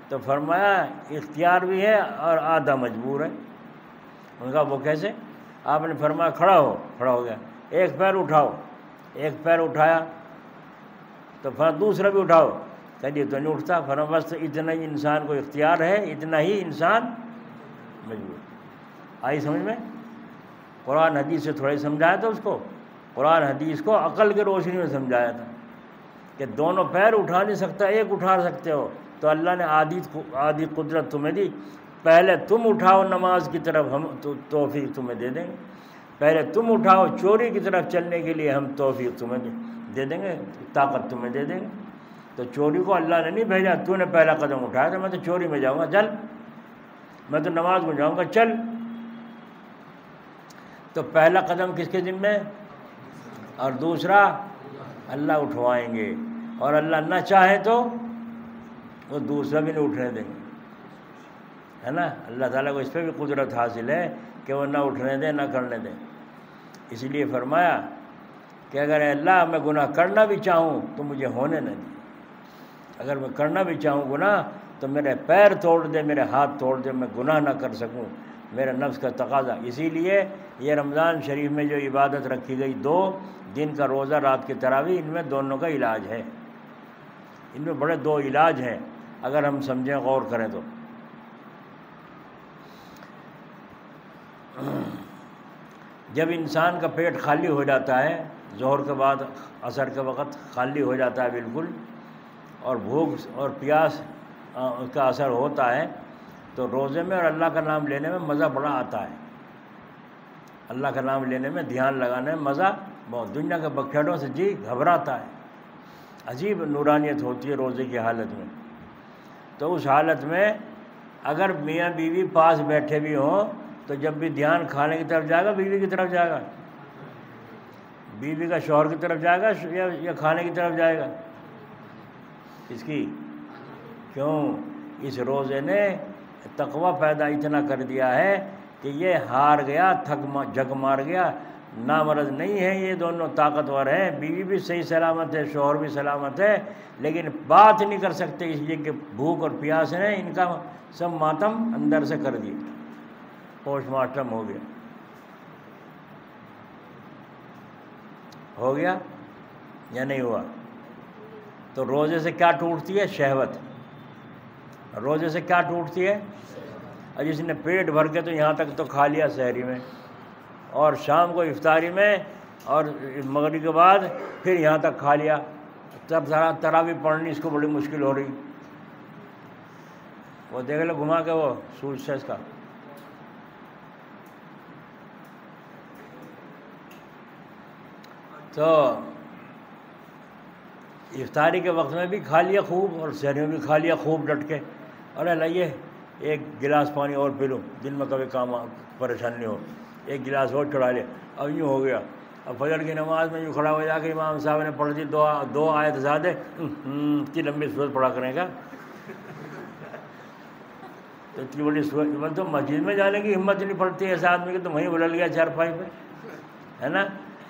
تو فرمایا اختیار بھی ہے اور آدھا مجبور ہے۔ ان کا وہ کیسے؟ آپ نے فرمایا کھڑا ہو گیا، ایک پیر اٹھاؤ، ایک پیر اٹھایا تو پھر دوسرا بھی اٹھاؤ، کہیے تو نہیں اٹھتا، فرمایا بس اتنا ہی انسان کو اختیار ہے، اتنا ہی انسان مجبور۔ آئی سمجھ میں؟ قرآن حدیث سے تھوڑا ہی سمجھایا تھا اس کو، قرآن حدیث کو عقل کی روشنی میں سمجھایا تھا کہ دونوں پیر اٹھا نہیں سکتا، ایک اٹھا سکتے ہو، تو اللہ نے آدھی قدرت تمہیں دی، پہلے تم اٹھاؤ نماز کی طرف، ہم توفیق تمہیں دے دیں گے، پہلے تم اٹھاؤ چوری کی طرف چلنے کے لیے، ہم توفیق تمہیں دے دیں گے، طاقت تمہیں دے دیں گے۔ تو چوری کو اللہ نے نہیں بھیجا، تو نے پہلا قدم اٹھایا تھا، میں تو چوری میں جاؤں گا چل، میں تو نماز میں جاؤں گا چل۔ تو پہلا قدم کس کے ذمہ ہے؟ اور دوسرا اللہ اٹھوائیں گے، اور اللہ نہ چاہے تو وہ دوسرا بھی نہیں اٹھنے دیں گے، ہے نا۔ اللہ تعالیٰ کو اس پہ بھی قدرت حاصل ہے کہ وہ نہ اٹھنے دیں نہ کرنے دیں۔ اس لیے فرمایا کہ اگر اللہ میں گناہ کرنا بھی چاہوں تو مجھے ہونے نہ دے، اگر میں کرنا بھی چاہوں گناہ تو میرے پیر توڑ دے، میرے ہاتھ توڑ دے، میں گناہ نہ کر سکوں، میرا نفس کا تقاضا۔ اسی لیے یہ رمضان شریف میں جو عبادت رکھی گئی، 2 دن کا روزہ، رات کی تراویح، ان میں دونوں کا علاج ہے، ان میں بڑے 2 علاج ہیں اگر ہم سمجھیں، غور کریں تو۔ جب انسان کا پیٹ خالی ہو جاتا ہے، ظہر کے بعد عصر کے وقت خالی ہو جاتا ہے بالکل، اور بھوک اور پیاس کا اثر ہوتا ہے، تو روزے میں اور اللہ کا نام لینے میں مزہ بڑا آتا ہے، اللہ کا نام لینے میں، دھیان لگانے میں مزہ بہت، دنیا کے بکھیڑوں سے جی گھبراتا ہے، عجیب نورانیت ہوتی ہے روزے کی حالت میں۔ تو اس حالت میں اگر میاں بیوی پاس بیٹھے بھی ہوں تو جب بھی دھیان کھانے کی طرف جائے گا، بیوی کی طرف جائے گا، بیوی کا شوہر کی طرف جائے گا یا کھانے کی طرف جائے گا؟ اس کی کیوں؟ اس روزے نے تقوی پیدا اتنا کر دیا ہے کہ یہ ہار گیا، جھک مار گیا، نامرد نہیں ہے، یہ دونوں طاقتور ہیں، بیوی بھی صحیح سلامت ہے، شوہر بھی سلامت ہے، لیکن بات نہیں کر سکتے اس لیے کہ بھوک اور پیاس نے ان کا سب ماتم اندر سے کر دیا، پوسٹ مارٹم ہو گیا یا نہیں ہوا؟ تو روزے سے کیا ٹوٹتی ہے؟ شہوت۔ روزے سے کیا ٹوٹتی ہے؟ اور جس نے پیٹ بھر کے تو یہاں تک تو کھا لیا سحری میں، اور شام کو افطاری میں، اور مغرب کے بعد پھر یہاں تک کھا لیا، تب تراویح پڑھنی اس کو بڑی مشکل ہو رہی۔ وہ دیکھ لو گھما کے وہ سورج سے اس کا، تو افطاری کے وقت میں بھی کھا لیا خوب، اور سحری میں بھی کھا لیا خوب ڈٹ کے، ارے لائیے ایک گلاس پانی اور پی لوں، دن میں کبھی کام پریشان نہیں ہو، ایک گلاس اور چڑھا لیا، اب یوں ہو گیا۔ اب فجر کی نماز میں یوں کھڑا ہو جا کے امام صاحب نے پڑھ دی 2 آیت زیادہ، اتنی لمبی صورت پڑھا کریں گا، تو اتنی بڑی صورت تو مسجد میں جانے کی ہمت نہیں پڑتی ہے ایسے آدمی کی، تو وہیں بلل گیا چارپائی پہ، ہے نا۔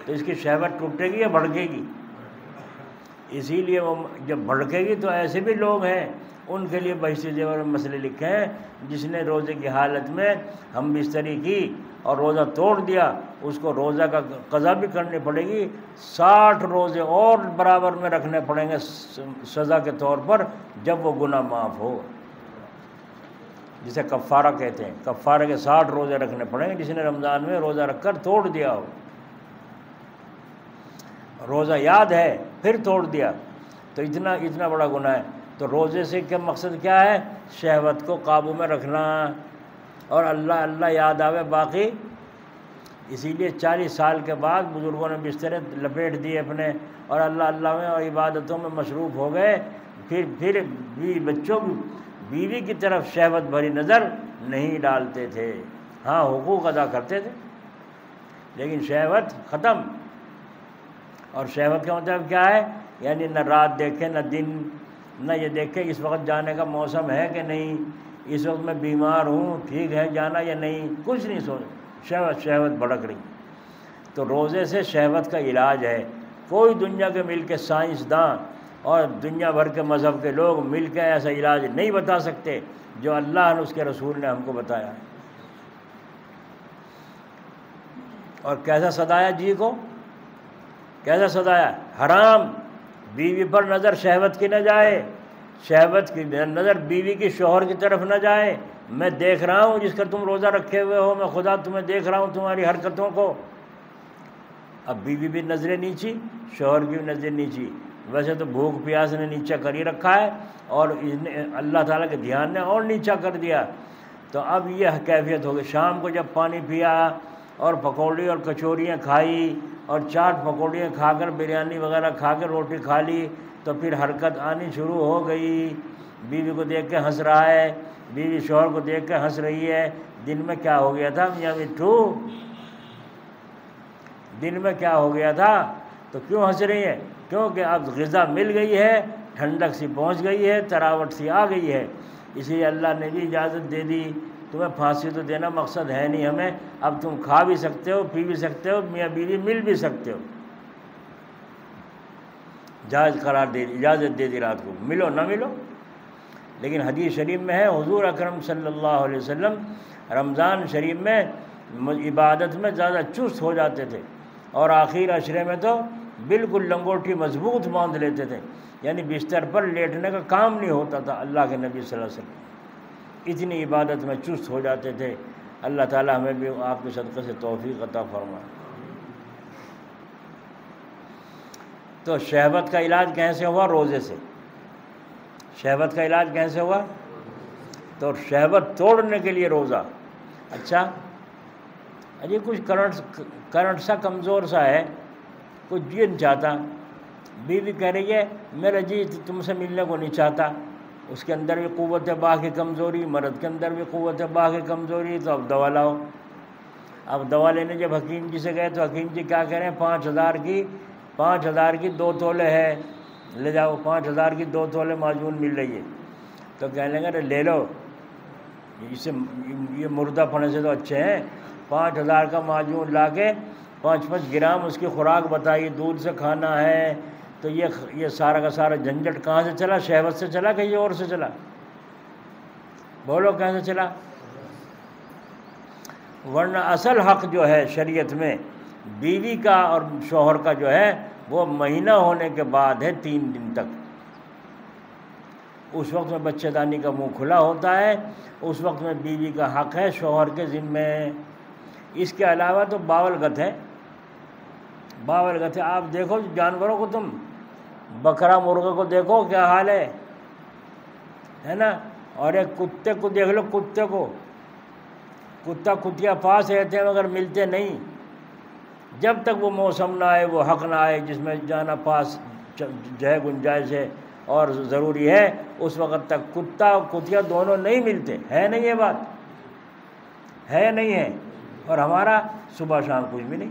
تو اس کی شہوت ٹوٹے گی یا بھڑکے گی؟ اسی لیے وہ جب بھڑکے گی تو ایسے بھی لوگ ہیں، ان کے لیے بہشتی زیور میں مسئلے لکھے ہیں، جس نے روزے کی حالت میں ہم بستری کی اور روزہ توڑ دیا، اس کو روزہ کا قضا بھی کرنی پڑے گی، 60 روزے اور برابر میں رکھنے پڑیں گے سزا کے طور پر، جب وہ گناہ معاف ہو، جسے کفارہ کہتے ہیں۔ کفارہ کے 60 روزے رکھنے پڑیں گے جس نے رمضان میں روزہ رکھ کر توڑ دیا ہو، روزہ یاد ہے پھر توڑ دیا، تو اتنا بڑا گناہ ہے۔ تو روزے سے کیا مقصد کیا ہے؟ شہوت کو قابو میں رکھنا، اور اللہ یاد آوے باقی۔ اسی لیے 40 سال کے بعد بزرگوں نے بسترے لپیٹ دیے اپنے، اور اللہ میں اور عبادتوں میں مصروف ہو گئے، پھر بیوی کی طرف شہوت بھری نظر نہیں ڈالتے تھے، ہاں حقوق ادا کرتے تھے، لیکن شہوت ختم۔ اور شہوت کا مطلب کیا ہے؟ یعنی نہ رات دیکھے نہ دن، نہ یہ دیکھے اس وقت جانے کا موسم ہے کہ نہیں، اس وقت میں بیمار ہوں، ٹھیک ہے جانا یا نہیں، کچھ نہیں سوچ، شہوت بھڑک رہی۔ تو روزے سے شہوت کا علاج ہے۔ کوئی دنیا کے مل کے سائنسداں اور دنیا بھر کے مذہب کے لوگ مل کے ایسا علاج نہیں بتا سکتے جو اللہ نے اس کے رسول نے ہم کو بتایا ہے۔ اور کیسا سدایا جی کو؟ کیسا سدایا؟ حرام، بیوی پر نظر شہوت کی نہ جائے، شہوت کی نظر بیوی کی شوہر کی طرف نہ جائے، میں دیکھ رہا ہوں جس کا تم روزہ رکھے ہوئے ہو، میں خدا تمہیں دیکھ رہا ہوں تمہاری حرکتوں کو۔ اب بیوی بھی نظریں نیچی، شوہر کی بھی نظریں نیچی، ویسے تو بھوک پیاس نے نیچا کر ہی رکھا ہے، اور اللہ تعالیٰ کے دھیان نے اور نیچا کر دیا۔ تو اب یہ کیفیت ہو گئی، شام کو جب پانی پیا اور پکوڑی اور کچوریاں کھائی اور چاٹ پکوڑیاں کھا کر بریانی وغیرہ کھا کر روٹی کھا لی، تو پھر حرکت آنی شروع ہو گئی۔ بیوی کو دیکھ کے ہنس رہا ہے، بیوی شوہر کو دیکھ کے ہنس رہی ہے۔ دن میں کیا ہو گیا تھا میاں مٹھو؟ دن میں کیا ہو گیا تھا؟ تو کیوں ہنس رہی ہے؟ کیونکہ اب غذا مل گئی ہے، ٹھنڈک سی پہنچ گئی ہے، تراوٹ سی آ گئی ہے، اس لیے اللہ نے بھی اجازت دے دی۔ تمہیں پھانسی تو دینا مقصد ہے نہیں ہمیں، اب تم کھا بھی سکتے ہو، پی بھی سکتے ہو، میاں بیوی مل بھی سکتے ہو، جائز قرار دے دی، اجازت دے دی رات کو، ملو نہ ملو۔ لیکن حدیث شریف میں ہے حضور اکرم صلی اللہ علیہ وسلم رمضان شریف میں عبادت میں زیادہ چست ہو جاتے تھے، اور آخر عشرے میں تو بالکل لنگوٹی مضبوط باندھ لیتے تھے، یعنی بستر پر لیٹنے کا کام نہیں ہوتا تھا اللہ کے نبی صلی اللہ علیہ وسلم، اتنی عبادت میں چست ہو جاتے تھے۔ اللہ تعالیٰ ہمیں بھی آپ کے صدقے سے توفیق عطا فرمائے۔ تو شہوت کا علاج کیسے ہوا؟ روزے سے۔ شہوت کا علاج کیسے ہوا؟ تو شہوت توڑنے کے لیے روزہ۔ اچھا اجی کچھ کرنٹ سا کمزور سا ہے، کچھ جی نہیں چاہتا، بیوی کہہ رہی ہے میرا جی تم سے ملنے کو نہیں چاہتا، اس کے اندر بھی قوت باہ کی کمزوری، مرد کے اندر بھی قوت باہ کی کمزوری، تو اب دوا لاؤ۔ اب دوا لینے جب حکیم جی سے گئے تو حکیم جی کیا کہہ رہے ہیں؟ 5,000 کی 2 تولے ہے، لے جاؤ، 5,000 کی 2 تولے معجون مل رہی ہے۔ تو کہنے لگے ارے لے لو، اسے یہ مردہ پڑنے سے تو اچھے ہیں، 5,000 کا معجون لا کے 5 گرام اس کی خوراک بتائی، دودھ سے کھانا ہے، تو یہ سارا کا سارا جھنجھٹ کہاں سے چلا؟ شہوت سے چلا کہ یہ اور سے چلا؟ بولو کہاں سے چلا؟ ورنہ اصل حق جو ہے شریعت میں بیوی کا اور شوہر کا جو ہے وہ مہینہ ہونے کے بعد ہے 3 دن تک۔ اس وقت میں بچے دانی کا منہ کھلا ہوتا ہے، اس وقت میں بیوی کا حق ہے شوہر کے ذمے۔ اس کے علاوہ تو باولگت ہے، باولگت ہے۔ آپ دیکھو جانوروں کو، تم بکرا مرغے کو دیکھو کیا حال ہے نا؟ اور ایک کتے کو دیکھ لو، کتے کو، کتا کتیا پاس رہتے ہیں مگر ملتے نہیں، جب تک وہ موسم نہ آئے، وہ حق نہ آئے جس میں جانا پاس جو ہے گنجائش ہے اور ضروری ہے، اس وقت تک کتا اور کتیا دونوں نہیں ملتے۔ ہے نہیں یہ بات؟ ہے نہیں ہے؟ اور ہمارا صبح شام کچھ بھی نہیں۔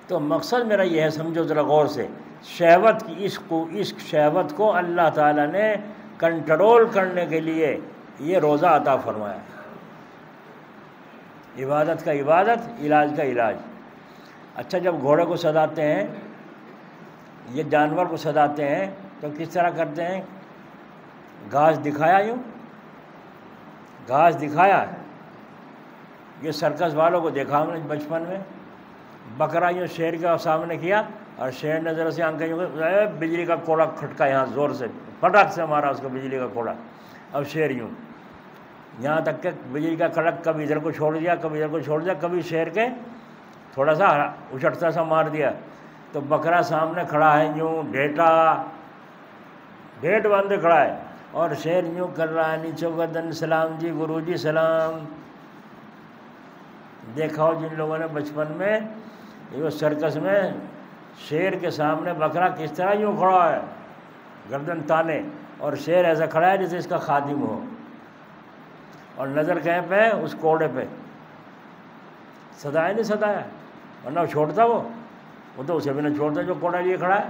تو مقصد میرا یہ ہے، سمجھو ذرا غور سے، شہوت کی اس شہوت کو اللہ تعالیٰ نے کنٹرول کرنے کے لیے یہ روزہ عطا فرمایا، عبادت کا عبادت، علاج کا علاج۔ اچھا جب گھوڑے کو سجاتے ہیں، یہ جانور کو سجاتے ہیں تو کس طرح کرتے ہیں؟ گھاس دکھایا، یوں گھاس دکھایا، یہ سرکس والوں کو دیکھا ہم نے بچپن میں، بکرا یوں شیر کے سامنے کیا اور شیر نے ذرا سے آنکھیں یوں بجلی کا کوڑا کھٹکا یہاں زور سے، پٹاخ سے مارا اس کو بجلی کا کوڑا، اب شیر یوں، یہاں تک کہ بجلی کا کڑک کبھی ادھر کو چھوڑ دیا، کبھی ادھر کو چھوڑ دیا، کبھی شیر کے تھوڑا سا اچھٹتا سا مار دیا، تو بکرا سامنے کھڑا ہے یوں ڈھیٹ باندھے کھڑا ہے، اور شیر یوں کر رہا ہے نیچے گردن، سلام جی گرو جی سلام۔ دیکھا ہو جن لوگوں نے بچپن میں یہ سرکس میں شیر کے سامنے بکرا کس طرح یوں کھڑا ہے گردن تانے، اور شیر ایسا کھڑا ہے جیسے اس کا خادم ہو، اور نظر کہیں پہ اس کوڑے پہ، سدایا نہیں سدایا، ورنہ چھوڑتا وہ تو اسے بھی نہ چھوڑتا جو کوڑا لیے کھڑا ہے۔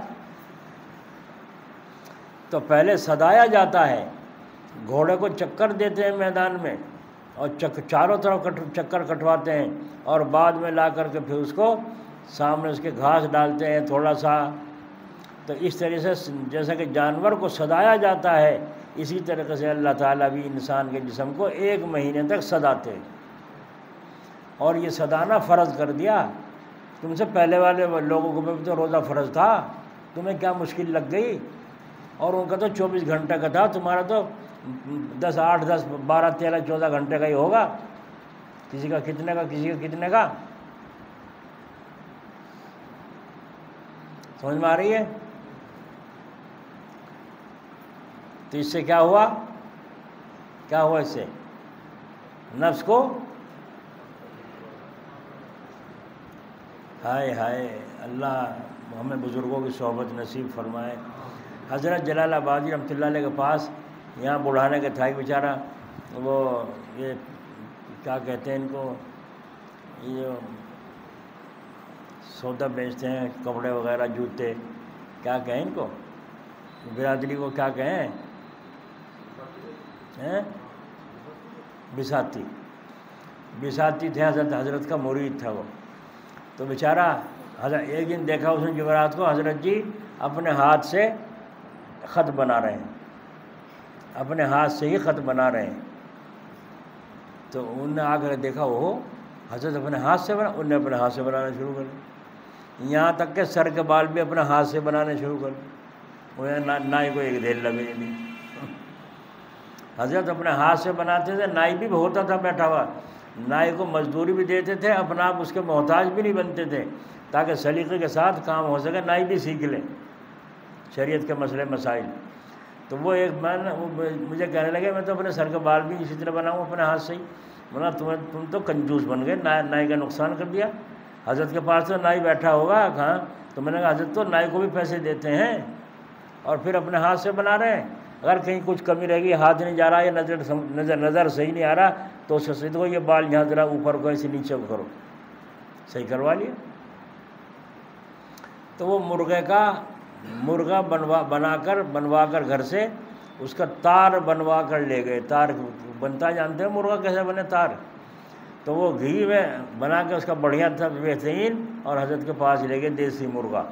تو پہلے سدایا جاتا ہے، گھوڑے کو چکر دیتے ہیں میدان میں، اور چاروں طرف چکر کٹواتے ہیں، اور بعد میں لا کر کے پھر اس کو سامنے اس کے گھاس ڈالتے ہیں تھوڑا سا۔ تو اس طریقے سے جیسا کہ جانور کو سدایا جاتا ہے، اسی طریقے سے اللہ تعالیٰ بھی انسان کے جسم کو 1 مہینے تک سداتے ہیں، اور یہ سدانا فرض کر دیا۔ تم سے پہلے والے لوگوں کو بھی تو روزہ فرض تھا، تمہیں کیا مشکل لگ گئی؟ اور ان کا تو 24 گھنٹے کا تھا، تمہارا تو 8 10 12 13 14 گھنٹے کا ہی ہوگا، کسی کا کتنے کا، کسی کا کتنے کا. سمجھ میں آ رہی ہے؟ تو اس سے کیا ہوا؟ کیا ہوا اس سے؟ نفس کو ہائے ہائے، اللہ ہمیں بزرگوں کی صحبت نصیب فرمائے. حضرت جلال آبادی رحمۃ اللہ علیہ کے پاس یہاں بڑھانے کے تھا ایک بیچارہ، وہ یہ کیا کہتے ہیں ان کو، یہ سودا بیچتے ہیں، کپڑے وغیرہ، جوتے، کیا کہیں ان کو، برادری کو کیا کہیں، بساتی تھے. حضرت کا مرید تھا وہ. تو بیچارہ حضرت ایک دن دیکھا اس نے جمعرات کو حضرت جی اپنے ہاتھ سے خط بنا رہے ہیں، اپنے ہاتھ سے ہی خط بنا رہے ہیں. تو انہوں نے آ کر دیکھا وہ حضرت اپنے ہاتھ سے بنا، انہوں نے اپنے ہاتھ سے بنانا شروع کر دیا، یہاں تک کہ سر کے بال بھی اپنے ہاتھ سے بنانے شروع کر دیے. انہیں نائی کو ایک دھیل لگے نہیں. حضرت اپنے ہاتھ سے بناتے تھے، نائی بھی ہوتا تھا بیٹھا ہوا، نائی کو مزدوری بھی دیتے تھے، اپنا آپ اس کے محتاج بھی نہیں بنتے تھے، تاکہ سلیقے کے ساتھ کام ہو سکے، نائی بھی سیکھ لیں شریعت کے مسئلے مسائل. تو وہ ایک مجھے کہنے لگے میں تو اپنے سر کے بال بھی اسی طرح بناؤں اپنے ہاتھ سے ہی. بولا تم تو کنجوس بن گئے، نائی کا نقصان کر دیا. حضرت کے پاس تو نائی بیٹھا ہوگا کہاں؟ تو میں نے کہا حضرت تو نائی کو بھی پیسے دیتے ہیں اور پھر اپنے ہاتھ سے بنا رہے ہیں. اگر کہیں کچھ کمی رہ گئی، ہاتھ نہیں جا رہا یا نظر صحیح نہیں آ رہا تو اس سے کو یہ بال یہاں ذرا اوپر کو ایسے نیچے کو کرو، صحیح کروا لیا. تو وہ مرغا بنوا کر گھر سے اس کا تار بنوا کر لے گئے. تار بنتا جانتے ہیں مرغا کیسے بنے تار؟ تو وہ گھی میں بنا کے اس کا بڑھیا تھا بہترین، اور حضرت کے پاس لے گئے دیسی مرغا.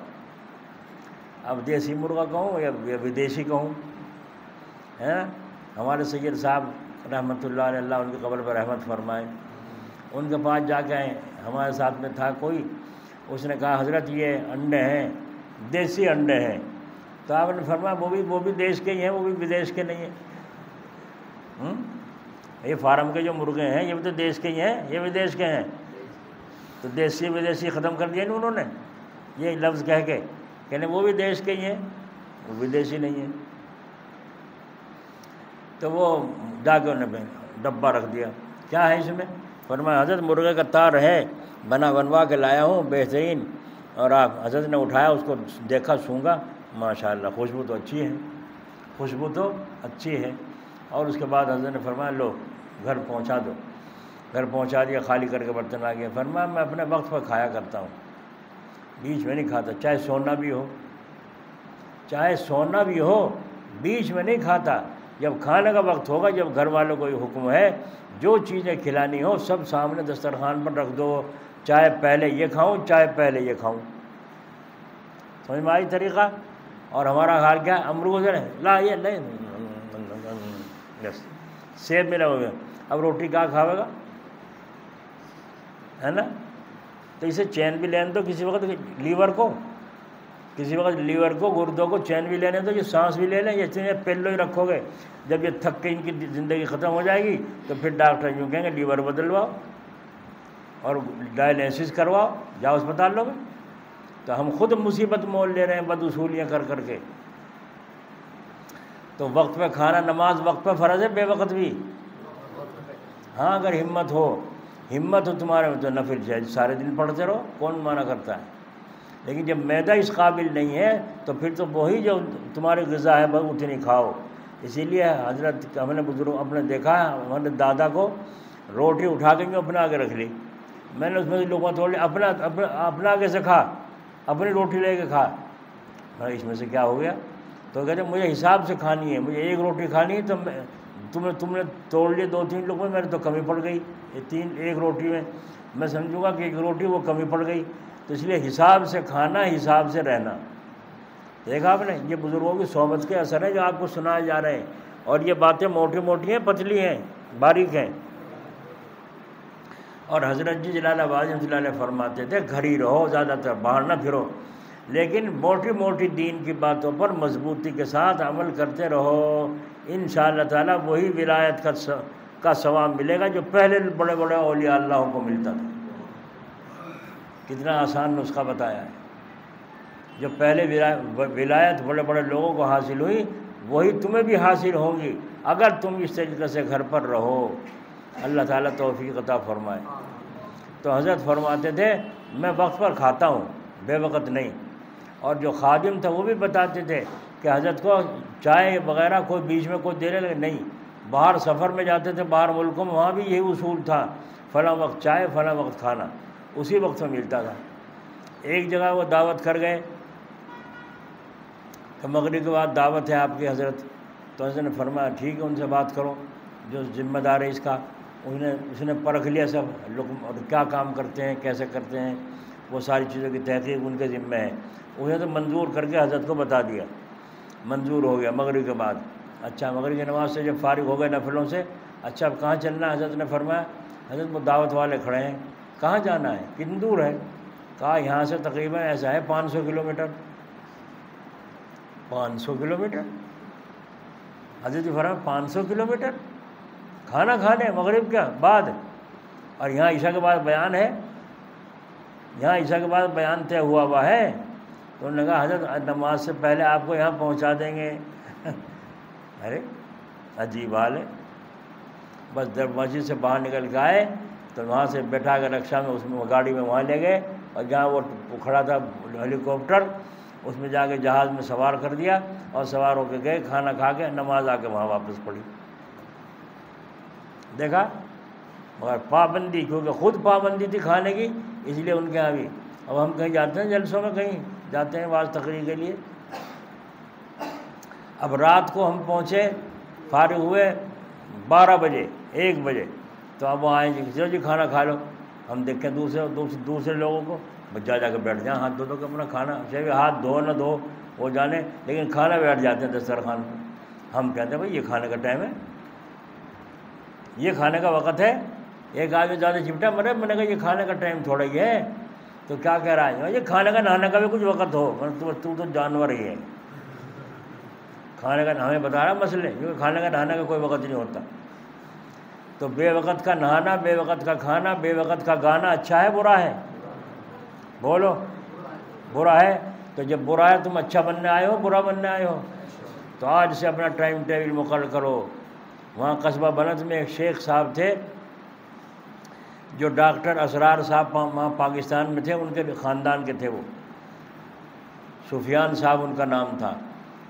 اب دیسی مرغا کہوں یا ودیشی کہوں، ہمارے سید صاحب رحمۃ اللہ علیہ، اللہ ان کی قبر پر رحمت فرمائے، ان کے پاس جا کے ہمارے ساتھ میں تھا کوئی، اس نے کہا حضرت یہ انڈے ہیں، دیسی انڈے ہیں. تو آپ نے فرمایا وہ بھی دیش کے ہی ہیں، وہ بھی ودیش کے نہیں ہیں. یہ فارم کے جو مرغے ہیں یہ بھی تو دیش کے ہی ہیں، یہ ودیش کے ہیں. تو دیسی ودیشی ختم کر دیا نا انہوں نے یہ لفظ کہہ کے، کہنے وہ بھی دیش کے ہی ہیں، وہ ودیشی نہیں ہیں. تو وہ جا کے انہوں نے ڈبہ رکھ دیا، کیا ہے اس میں؟ فرمایا حضرت مرغے کا تار ہے، بنوا کے لایا ہوں بہترین. اور آپ حضرت نے اٹھایا، اس کو دیکھا، سونگا، ماشاء اللہ خوشبو تو اچھی ہے، خوشبو تو اچھی ہے. اور اس کے بعد حضرت نے فرمایا لو گھر پہنچا دو. گھر پہنچا دیا، خالی کر کے برتن آ گیا. فرمایا میں اپنے وقت پر کھایا کرتا ہوں، بیچ میں نہیں کھاتا، چاہے سونا بھی ہو بیچ میں نہیں کھاتا. جب کھانے کا وقت ہوگا، جب گھر والوں کو یہ حکم ہے جو چیزیں کھلانی ہو سب سامنے دسترخوان پر رکھ دو، چاہے پہلے یہ کھاؤں چاہے پہلے یہ کھاؤں. سمجھ میں آئی طریقہ؟ اور ہمارا حال کیا ہے؟ امرود ہے، لا یہ نہیں، سیب ملا ہو گیا، اب روٹی کہاں کھاوے گا، ہے نا؟ تو اسے چین بھی لینے دو کسی وقت لیور کو گردوں کو چین بھی لینے دو، یہ سانس بھی لے لیں. یہ پہلو ہی رکھو گے، جب یہ تھک کے ان کی زندگی ختم ہو جائے گی تو پھر ڈاکٹر یوں کہیں گے لیور بدلواؤ اور ڈائلسس کرواؤ، جاؤ اسپتال لوگ. تو ہم خود مصیبت مول لے رہے ہیں بد اصولیاں کر کے. تو وقت پہ کھانا، نماز وقت پہ فرض ہے، بے وقت بھی. ہاں اگر ہمت ہو تمہارے میں تو نفل سارے دن پڑھتے رہو، کون منع کرتا ہے. لیکن جب معدہ اس قابل نہیں ہے تو پھر تو وہی جو تمہاری غذا ہے بس اتنی کھاؤ. اسی لیے حضرت ہم نے بزرگ اپنے دیکھا، ہمارے دادا کو روٹی اٹھا کے اپنے آگے رکھ لی. میں نے اس میں سے لوگوں توڑ لیا، اپنا آگے سے کھا، اپنی روٹی لے کے کھا. اس میں سے کیا ہو گیا؟ تو کہتے مجھے حساب سے کھانی ہے، مجھے ایک روٹی کھانی ہے. تو تم نے توڑ لیے 2-3 لوگوں میں، میرے تو کمی پڑ گئی. ایک روٹی میں میں سمجھوں گا کہ ایک روٹی وہ کمی پڑ گئی. تو اس لیے حساب سے کھانا، حساب سے رہنا. دیکھا آپ نے، یہ بزرگوں کی صحبت کے اثر ہے جو آپ کو سنائے جا رہے ہیں. اور یہ باتیں موٹی موٹی ہیں، پتلی ہیں، باریک ہیں. اور حضرت جی جلال آباد رحمۃ اللہ علیہ فرماتے تھے گھر ہی رہو، زیادہ تر باہر نہ پھرو. لیکن موٹی موٹی دین کی باتوں پر مضبوطی کے ساتھ عمل کرتے رہو، انشاءاللہ تعالیٰ وہی ولایت کا ثواب ملے گا جو پہلے بڑے بڑے اولیاء اللہ کو ملتا تھا۔ کتنا آسان نسخہ بتایا ہے۔ جو پہلے ولایت بڑے بڑے لوگوں کو حاصل ہوئی وہی تمہیں بھی حاصل ہوگی اگر تم اس طریقے سے گھر پر رہو۔ اللہ تعالیٰ توفیق عطا فرمائے۔ تو حضرت فرماتے تھے میں وقت پر کھاتا ہوں، بے وقت نہیں۔ اور جو خادم تھا وہ بھی بتاتے تھے کہ حضرت کو چائے وغیرہ کوئی بیچ میں کوئی دینے لگے نہیں، باہر سفر میں جاتے تھے باہر ملکوں میں، وہاں بھی یہی اصول تھا، فلاں وقت چائے فلاں وقت کھانا، اسی وقت میں ملتا تھا۔ ایک جگہ وہ دعوت کر گئے کہ مغرب کے بعد دعوت ہے آپ کی حضرت، تو حضرت نے فرمایا ٹھیک ہے ان سے بات کرو جو ذمہ دار ہے اس کا۔ اس نے پرکھ لیا سب لوگ کیا کام کرتے ہیں کیسے کرتے ہیں، وہ ساری چیزوں کی تحقیق ان کے ذمہ ہے۔ انہیں تو منظور کر کے حضرت کو بتا دیا، منظور ہو گیا مغرب کے بعد۔ اچھا مغرب کی نماز سے جب فارغ ہو گئے نفلوں سے، اچھا اب کہاں چلنا ہے؟ حضرت نے فرمایا حضرت وہ دعوت والے کھڑے ہیں، کہاں جانا ہے کتنی دور ہے؟ کہا یہاں سے تقریباً ایسا ہے 500 کلومیٹر۔ 500 کلومیٹر؟ حضرت فرمایا 500 کلومیٹر کھانا کھانے مغرب کے بعد، اور یہاں عشاء کے بعد بیان ہے، یہاں عشاء کے بعد بیان طے ہوا ہے۔ تو انہوں نے کہا حضرت نماز سے پہلے آپ کو یہاں پہنچا دیں گے۔ ارے عجیب حال ہے۔ بس جب مسجد سے باہر نکل کے آئے تو وہاں سے بیٹھا کے رکشا میں اس میں گاڑی میں وہاں لے گئے، اور جہاں وہ کھڑا تھا ہیلی کاپٹر اس میں جا کے جہاز میں سوار کر دیا، اور سوار ہو کے گئے، کھانا کھا کے نماز آ کے وہاں واپس پڑھی۔ دیکھا، مگر پابندی، کیونکہ خود پابندی تھی کھانے کی، اس لیے ان کے یہاں بھی۔ اب ہم کہیں جاتے ہیں جلسوں میں، کہیں جاتے ہیں واعظ تقریر کے لیے، اب رات کو ہم پہنچے فارغ ہوئے 12 بجے 1 بجے، تو اب وہ آئیں جی کھانا کھا لو۔ ہم دیکھیں دوسرے لوگوں کو، بچہ جا کے بیٹھ جائیں ہاتھ دھو کے اپنا کھانا، چاہے ہاتھ دھو نہ دھو وہ جانے، لیکن کھانا بیٹھ جاتے ہیں دسترخوان پہ۔ ہم کہتے ہیں بھائی یہ کھانے کا ٹائم ہے، یہ کھانے کا وقت ہے۔ ایک آدمی زیادہ چپٹا مرے، میں نے کہا یہ کھانے کا ٹائم تھوڑا ہی ہے، تو کیا کہہ رہا ہے یہ کھانے کا نہانے کا بھی کچھ وقت ہو، تو جانور ہی ہے۔ کھانے کا ہمیں بتا رہا مسئلے، کیونکہ کھانے کا نہانے کا کوئی وقت نہیں ہوتا۔ تو بے وقت کا نہانا، بے وقت کا کھانا، بے وقت کا گانا اچھا ہے برا ہے؟ بولو، برا ہے۔ تو جب برا ہے تم اچھا بننے آئے ہو برا بننے آئے ہو؟ تو آج سے اپنا ٹائم ٹیبل مقرر کرو۔ وہاں قصبہ بلد میں ایک شیخ صاحب تھے جو ڈاکٹر اسرار صاحب وہاں پاکستان میں تھے، ان کے خاندان کے تھے، وہ سفیان صاحب ان کا نام تھا۔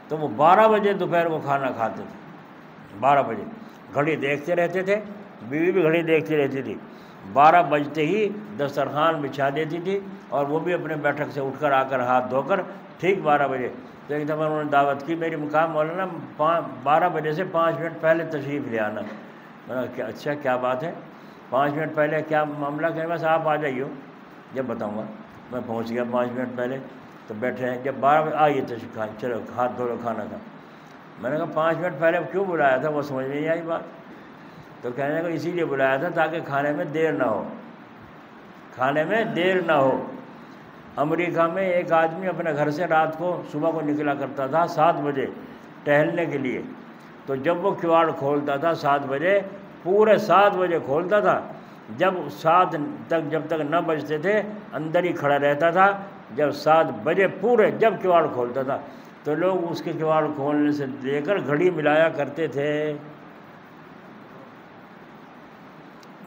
تو وہ 12 بجے دوپہر کو کھانا کھاتے تھے، 12 بجے گھڑی دیکھتے رہتے تھے، بیوی بھی گھڑی دیکھتی رہتی تھی، 12 بجتے ہی دسترخوان بچھا دیتی تھی، اور وہ بھی اپنے بیٹھک سے اٹھ کر آ کر ہاتھ دھو کر ٹھیک 12 بجے۔ تو ایک دفعہ انہوں نے دعوت کی، میری مقام مولانا 12 بجے سے 5 منٹ پہلے تشریف لے آنا۔ میں نے کہا اچھا کیا بات ہے، 5 منٹ پہلے کیا معاملہ؟ کہ بس آپ آ جائیے جب بتاؤں گا۔ میں پہنچ گیا 5 منٹ پہلے، تو بیٹھے ہیں، جب 12 بجے آئیے تشریف کھائیں، چلو ہاتھ دھو لو کھانا کھا۔ میں نے کہا 5 منٹ پہلے کیوں بلایا تھا؟ وہ سمجھ نہیں آئی بات۔ تو کہنے لگا اسی لیے بلایا تھا تاکہ کھانے میں دیر نہ ہو، کھانے میں دیر نہ ہو۔ امریکہ میں ایک آدمی اپنے گھر سے رات کو صبح کو نکلا کرتا تھا 7 بجے ٹہلنے کے لیے، تو جب وہ کواڑ کھولتا تھا 7 بجے، پورے 7 بجے کھولتا تھا، جب 7 تک جب تک نہ بجتے تھے اندر ہی کھڑا رہتا تھا، جب 7 بجے پورے جب کواڑ کھولتا تھا تو لوگ اس کے کواڑ کھولنے سے لے کر گھڑی ملایا کرتے تھے،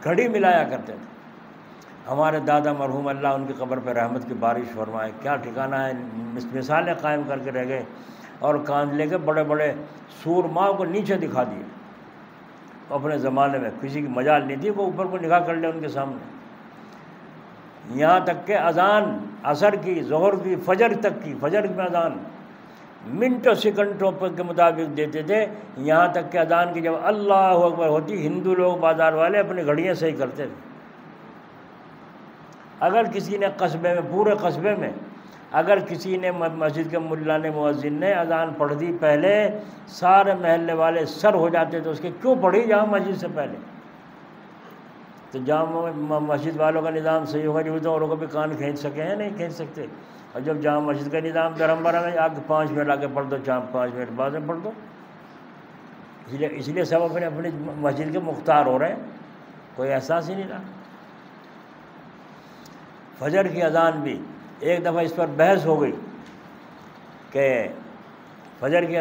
گھڑی ملایا کرتے تھے۔ ہمارے دادا مرحوم اللہ ان کی قبر پہ رحمت کی بارش فرمائے، کیا ٹھکانہ ہے، مثالیں قائم کر کے رہ گئے، اور کان لے کے بڑے بڑے سورماؤں کو نیچے دکھا دیے۔ اپنے زمانے میں کسی کی مجال نہیں تھی وہ اوپر کو نگاہ کر لے ان کے سامنے، یہاں تک کہ اذان عصر کی، ظہر کی، فجر تک کی، فجر میں اذان منٹوں سیکنڈوں کے مطابق دیتے تھے، یہاں تک کہ اذان کی جب اللہ اکبر ہوتی ہندو لوگ بازار والے اپنی گھڑیاں صحیح کرتے تھے۔ اگر کسی نے قصبے میں، پورے قصبے میں اگر کسی نے مسجد کے ملا نے، مؤذن نے اذان پڑھ دی پہلے، سارے محلے والے سر ہو جاتے تھے اس کے، کیوں پڑھی جہاں مسجد سے پہلے؟ تو جہاں مسجد والوں کا نظام صحیح ہوگا جو تو اوروں کو بھی کان کھینچ سکے ہیں، نہیں کھینچ سکتے۔ اور جب جامع مسجد کا نظام درہم برہم ہے، آ کے 5 منٹ آ کے پڑھ دو، 5 منٹ بعد میں پڑھ دو. اس لیے سب اپنے اپنی مسجد کے مختار ہو رہے ہیں، کوئی احساس ہی نہیں رہا. فجر کی اذان بھی ایک دفعہ اس پر بحث ہو گئی کہ فجر کی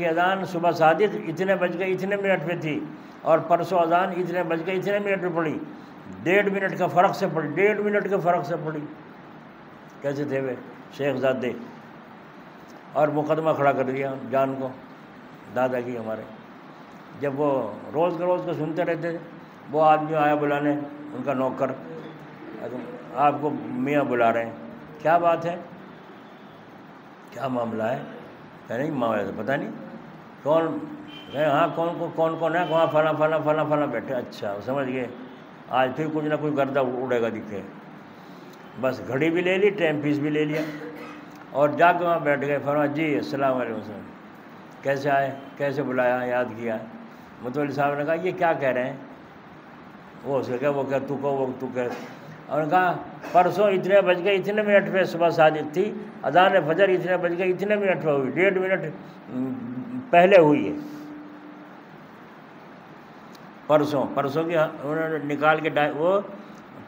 اذان صبح صادق اتنے بج گئے اتنے منٹ پہ تھی، اور پرسوں اذان اتنے بج گئے اتنے منٹ پہ پڑی، 1.5 منٹ کا فرق سے پڑی، 1.5 منٹ کے فرق سے پڑی. کیسے تھے وہ شیخ زادے؟ اور مقدمہ کھڑا کر دیا جان کو دادا کی ہمارے. جب وہ روز کا سنتے رہتے تھے، وہ آدمی آیا بلانے، ان کا نوکر، آپ کو میاں بلا رہے ہیں، کیا بات ہے، کیا معاملہ ہے؟ کہ نہیں معاملہ تو پتہ نہیں کون ہے. ہاں کون ہے؟ وہاں فلاں بیٹھے. اچھا سمجھ گئے، آج پھر کچھ نہ کچھ گردہ اڑے گا دکھے. بس گھڑی بھی لے لی، ٹائم پیس بھی لے لیا، اور جا کے وہاں بیٹھ گئے. فرمایا جی السلام علیکم وسلم، کیسے آئے، کیسے بلایا، یاد کیا. متولی صاحب نے کہا یہ کیا کہہ رہے ہیں؟ وہ اس کہ وہ کہ تو کہ وہ تو کہ. اور نے کہا پرسوں اتنے بج گئے اتنے منٹ پہ صبح صادق تھی، اذان فجر اتنے بج گئے اتنے منٹ پہ ہوئی، 1.5 منٹ پہلے ہوئی ہے. پرسوں کی انہوں نے نکال کے وہ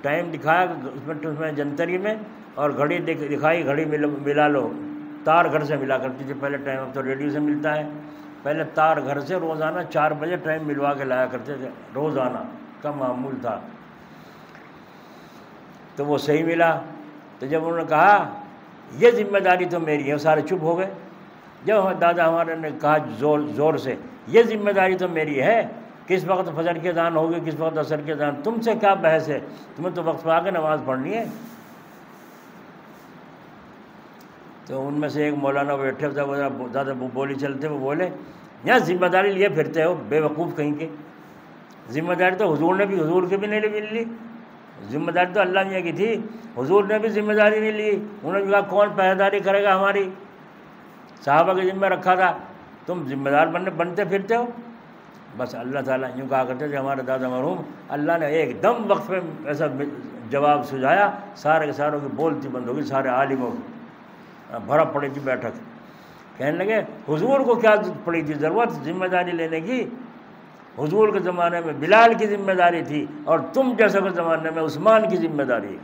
ٹائم دکھایا اس میں جنتری میں، اور گھڑی دکھائی، گھڑی ملا لو. تار گھر سے ملا کرتی تھی پہلے ٹائم، اب تو ریڈیو سے ملتا ہے. پہلے تار گھر سے روزانہ 4 بجے ٹائم ملوا کے لایا کرتے تھے، روزانہ کا معمول تھا. تو وہ صحیح ملا. تو جب انہوں نے کہا یہ ذمہ داری تو میری ہے، سارے چپ ہو گئے. جب دادا ہمارے نے کہا زور سے یہ ذمہ داری تو میری ہے، کس وقت فجر کی اذان ہوگی، کس وقت عصر کی اذان، تم سے کیا بحث ہے، تمہیں تو وقت پہ آ کے نماز پڑھنی ہے. تو ان میں سے ایک مولانا بیٹھے تھے، وہ زیادہ بولی چلتے، وہ بولے یہاں ذمہ داری لیے پھرتے ہو بے وقوف کہیں کے. ذمہ داری تو حضور کی بھی نہیں لی، ذمہ داری تو اللہ میاں کی تھی، حضور نے بھی ذمہ داری نہیں لی. انہوں نے کہا کون پہرےداری کرے گا ہماری، صحابہ کے ذمہ رکھا تھا، تم ذمہ دار بنتے پھرتے ہو. بس اللہ تعالیٰ یوں کہا کرتے تھے ہمارے دادا مرحوم، اللہ نے ایک دم وقت پہ ایسا جواب سجایا، سارے کے ساروں کی بولتی بند ہوگی، سارے عالموں کی بھرا پڑی تھی بیٹھک. کہنے لگے حضور کو کیا پڑی تھی ضرورت ذمہ داری لینے کی، حضور کے زمانے میں بلال کی ذمہ داری تھی، اور تم جیسے کے زمانے میں عثمان کی ذمہ داری.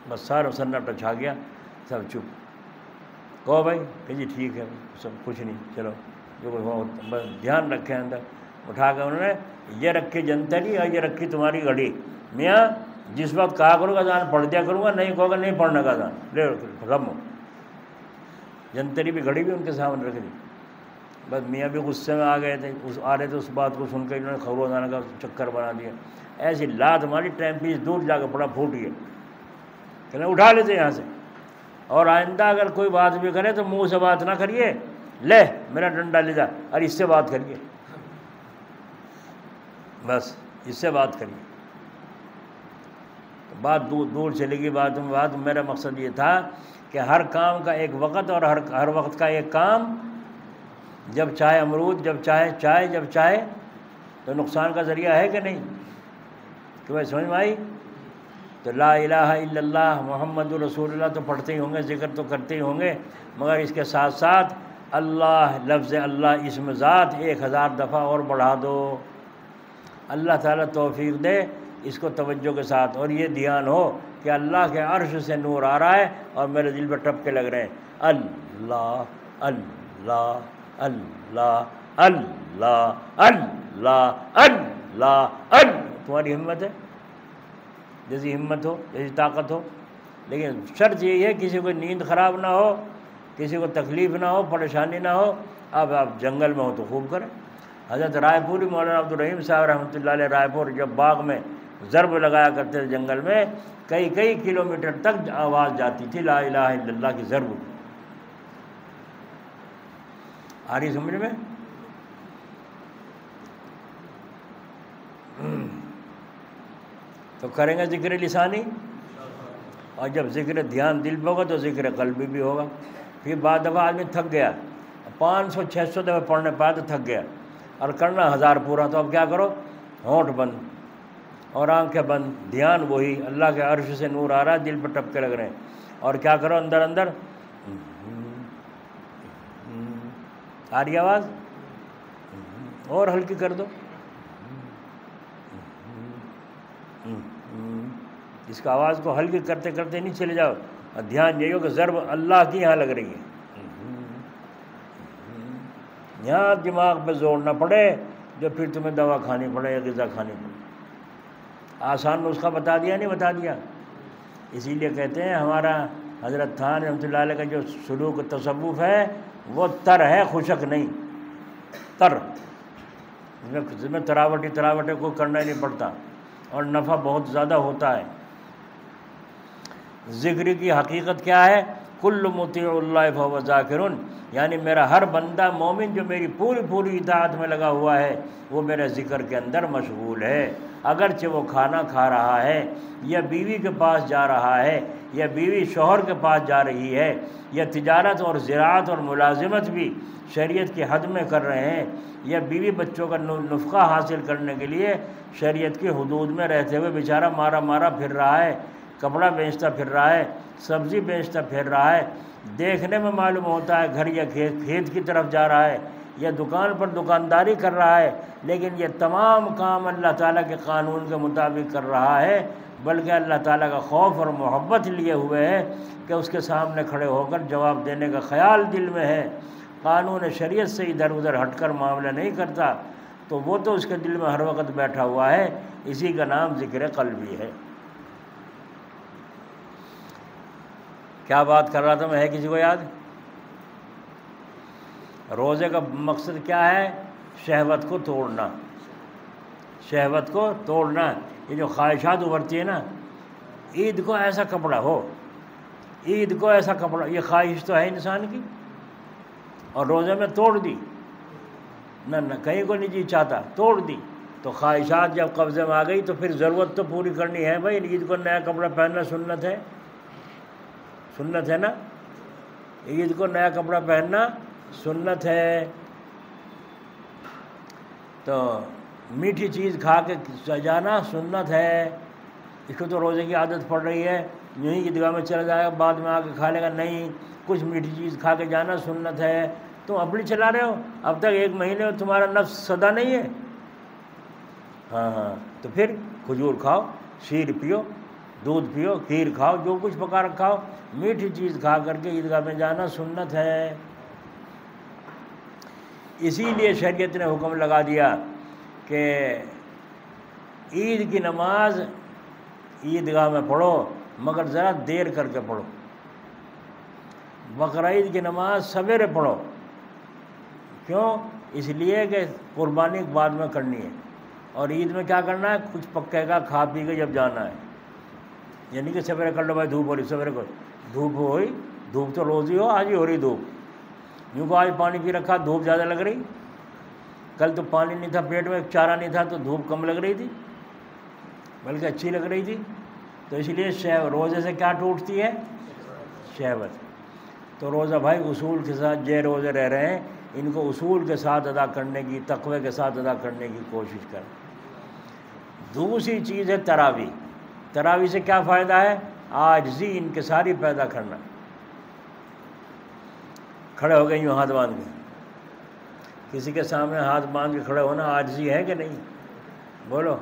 بس سارا سناٹا چھا گیا، سب چپ. کہو بھائی کہ جی ٹھیک ہے، سب کچھ نہیں، چلو جو ہو بس دھیان رکھیں. اندر اٹھا کے انہوں نے یہ رکھی جنتری اور یہ رکھی تمہاری گھڑی. میاں جس وقت کہا کروں گا اذان پڑھ دیا کروں گا، نہیں کہو گا نہیں پڑھنے کا اذان لے رمو. جنتری بھی گھڑی بھی ان کے سامنے رکھ دی. بس میاں بھی غصے میں آ گئے تھے، آ رہے تھے، اس بات کو سن کے انہوں نے خبر اذان کا چکر بنا دیا. ایسی لات ہماری ٹائم پیس دور جا کے پڑا پھوٹ گیا. کہ اٹھا لیتے یہاں سے، اور آئندہ اگر کوئی بات بھی کرے تو منہ سے بات نہ کریے، لے میرا ڈنڈا لے جا اور اس سے بات کریے، بس اس سے بات کریے. بات دور چلے گی. بات میرا مقصد یہ تھا کہ ہر کام کا ایک وقت، اور ہر وقت کا ایک کام. جب چاہے امرود، جب چاہے چائے، جب چاہے تو نقصان کا ذریعہ ہے کہ نہیں؟ کہ بھائی سمجھ میں آئی؟ تو لا الہ الا اللہ محمد رسول اللہ تو پڑھتے ہی ہوں گے، ذکر تو کرتے ہی ہوں گے، مگر اس کے ساتھ ساتھ اللہ، لفظ اللہ اسم ذات 1000 دفعہ اور بڑھا دو. اللہ تعالیٰ توفیق دے اس کو توجہ کے ساتھ. اور یہ دھیان ہو کہ اللہ کے عرش سے نور آ رہا ہے اور میرے دل پہ ٹپکے لگ رہے ہیں. اللہ اللہ اللہ اللہ اللہ اللہ اللہ. تمہاری ہمت ہے، جیسی ہمت ہو، جیسی طاقت ہو، لیکن شرط یہی ہے کسی کو نیند خراب نہ ہو، کسی کو تکلیف نہ ہو، پریشانی نہ ہو. اب آپ جنگل میں ہو تو خوب کریں. حضرت رائے پوری مولانا عبدالرحیم صاحب رحمۃ اللہ علیہ رائے پور جب باغ میں ضرب لگایا کرتے تھے جنگل میں، کئی کلومیٹر تک آواز جاتی تھی لا الہ الا اللہ کی ضرب. آ رہی سمجھ میں؟ تو کریں گے ذکر لسانی، اور جب ذکر دھیان دل پہ ہوگا تو ذکر قلبی بھی ہوگا. پھر بعد دفعہ آدمی تھک گیا، 500-600 دفعہ پڑھنے پایا تو تھک گیا، اور کرنا 1000 پورا. تو اب کیا کرو، ہونٹ بند. اور آنکھیں بند، دھیان وہی، اللہ کے عرش سے نور آ رہا ہے، دل پر ٹپکے لگ رہے ہیں، اور کیا کرو اندر اندر آ رہی آواز، اور ہلکی کر دو، اس کا آواز کو ہلکی کرتے کرتے نہیں چلے جاؤ، اور دھیان یہی ہو کہ ضرب اللہ کی یہاں لگ رہی ہے، یہاں دماغ پہ زور نہ پڑے جو پھر تمہیں دوا کھانی پڑے یا غذا کھانی پڑے۔ آسان نسخہ بتا دیا نہیں بتا دیا؟ اسی لیے کہتے ہیں ہمارا حضرت تھان رحمۃ اللہ علیہ کا جو سلوک تصوف ہے وہ تر ہے، خشک نہیں، تر، اس میں تراوٹے کو کرنا ہی نہیں پڑتا، اور نفع بہت زیادہ ہوتا ہے۔ ذکر کی حقیقت کیا ہے؟ کل مطیع اللہ فہو ذاکر، یعنی میرا ہر بندہ مومن جو میری پوری اطاعت میں لگا ہوا ہے وہ میرے ذکر کے اندر مشغول ہے، اگرچہ وہ کھانا کھا رہا ہے، یا بیوی کے پاس جا رہا ہے، یا بیوی شوہر کے پاس جا رہی ہے، یا تجارت اور زراعت اور ملازمت بھی شریعت کی حد میں کر رہے ہیں، یا بیوی بچوں کا نفقہ حاصل کرنے کے لیے شریعت کی حدود میں رہتے ہوئے بیچارہ مارا پھر رہا ہے، کپڑا بیچتا پھر رہا ہے، سبزی بیچتا پھر رہا ہے، دیکھنے میں معلوم ہوتا ہے گھر یا کھیت کی طرف جا رہا ہے، یا دکان پر دکانداری کر رہا ہے، لیکن یہ تمام کام اللہ تعالیٰ کے قانون کے مطابق کر رہا ہے، بلکہ اللہ تعالیٰ کا خوف اور محبت لیے ہوئے ہے کہ اس کے سامنے کھڑے ہو کر جواب دینے کا خیال دل میں ہے، قانون شریعت سے ادھر ادھر ہٹ کر معاملہ نہیں کرتا، تو وہ تو اس کے دل میں ہر وقت بیٹھا ہوا ہے، اسی کا نام ذکر قلبی ہے۔ کیا بات کر رہا تھا میں، ہے کسی کو یاد؟ روزے کا مقصد کیا ہے؟ شہوت کو توڑنا، شہوت کو توڑنا۔ یہ جو خواہشات ابھرتی ہے نا، عید کو ایسا کپڑا ہو، عید کو ایسا کپڑا، یہ خواہش تو ہے انسان کی، اور روزے میں توڑ دی، نہ کہیں کو نہیں جی چاہتا، توڑ دی، تو خواہشات جب قبضے میں آ گئی تو پھر ضرورت تو پوری کرنی ہے بھائی، عید کو نیا کپڑا پہننا سنت ہے، سنت ہے نا، عید کو نیا کپڑا پہننا سنت ہے، تو میٹھی چیز کھا کے سجانا سنت ہے، اس کو تو روزے کی عادت پڑ رہی ہے، یوں ہی عیدگاہ میں چلا جائے گا بعد میں آ کے کھا لے گا، نہیں، کچھ میٹھی چیز کھا کے جانا سنت ہے۔ تم اپنی چلا رہے ہو، اب تک 1 مہینے میں تمہارا نفس سدا نہیں ہے، ہاں، تو پھر کھجور کھاؤ، شیر پیو، دودھ پیو، کھیر کھاؤ، جو کچھ پکا رکھا ہو، میٹھی چیز کھا کر کے عیدگاہ میں جانا سنت ہے۔ اسی لیے شریعت نے حکم لگا دیا کہ عید کی نماز عیدگاہ میں پڑھو، مگر ذرا دیر کر کے پڑھو، بقرعید کی نماز سویرے پڑھو، کیوں؟ اس لیے کہ قربانی بعد میں کرنی ہے، اور عید میں کیا کرنا ہے؟ کچھ پکے گا، کھا پی کے جب جانا ہے، یعنی کہ سویرے کر لو بھائی، دھوپ ہو رہی، سویرے کو دھوپ ہوئی، دھوپ تو روز ہی ہو، آج ہی ہو رہی دھوپ، یوں کو آج پانی پی رکھا، دھوپ زیادہ لگ رہی، کل تو پانی نہیں تھا پیٹ میں، چارہ نہیں تھا تو دھوپ کم لگ رہی تھی، بلکہ اچھی لگ رہی تھی، تو اس لیے روزے سے کیا ٹوٹتی ہے؟ شہوت۔ تو روزہ بھائی اصول کے ساتھ جے روزے رہ رہے ہیں، ان کو اصول کے ساتھ ادا کرنے کی، تقوی کے ساتھ ادا کرنے کی کوشش کریں۔ دوسری چیز ہے تراویح۔ تراویح سے کیا فائدہ ہے؟ عاجزی انکساری پیدا کرنا۔ کھڑے ہو گئے یوں ہاتھ باندھ کے، کسی کے سامنے ہاتھ باندھ کے کھڑے ہونا عاجزی ہے کہ نہیں؟ بولو۔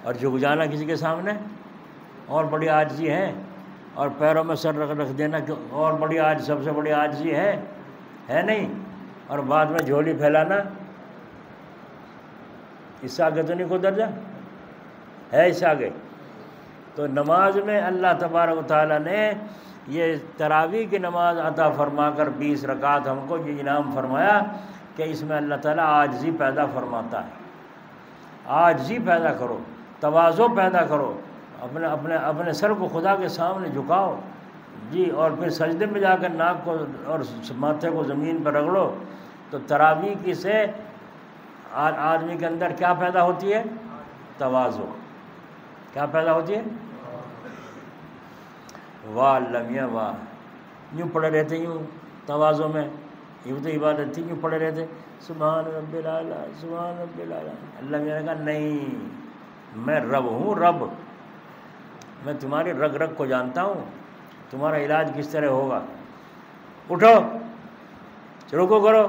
اور جھک جانا کسی کے سامنے اور بڑی عاجزی ہے، اور پیروں میں سر رکھ دینا اور بڑی سب سے بڑی عاجزی ہے نہیں؟ اور بعد میں جھولی پھیلانا، اس سے آگے تو نہیں کوئی درجہ ہے، اس سے آگے؟ تو نماز میں اللہ تبارک و تعالیٰ نے یہ تراویح کی نماز عطا فرما کر 20 رکعت ہم کو یہ انعام فرمایا کہ اس میں اللہ تعالیٰ عاجزی پیدا فرماتا ہے۔ عاجزی پیدا کرو، تواضع پیدا کرو، اپنے سر کو خدا کے سامنے جھکاؤ جی، اور پھر سجدے میں جا کر ناک کو اور ماتھے کو زمین پر رگڑو۔ تو تراویح کی سے آدمی کے اندر کیا پیدا ہوتی ہے؟ تواضع۔ کیا پیدا ہوتی ہے؟ واہ اللہ میاں واہ، یوں پڑے رہتے، یوں تواضع میں، یوں تو عبادت تھی، یوں پڑے رہتے سبحان رب العالی سبحان رب العالی۔ اللہ میاں نے کہا نہیں، میں رب ہوں، رب، میں تمہاری رگ رگ کو جانتا ہوں، تمہارا علاج کس طرح ہوگا۔ اٹھو، رکوع کرو،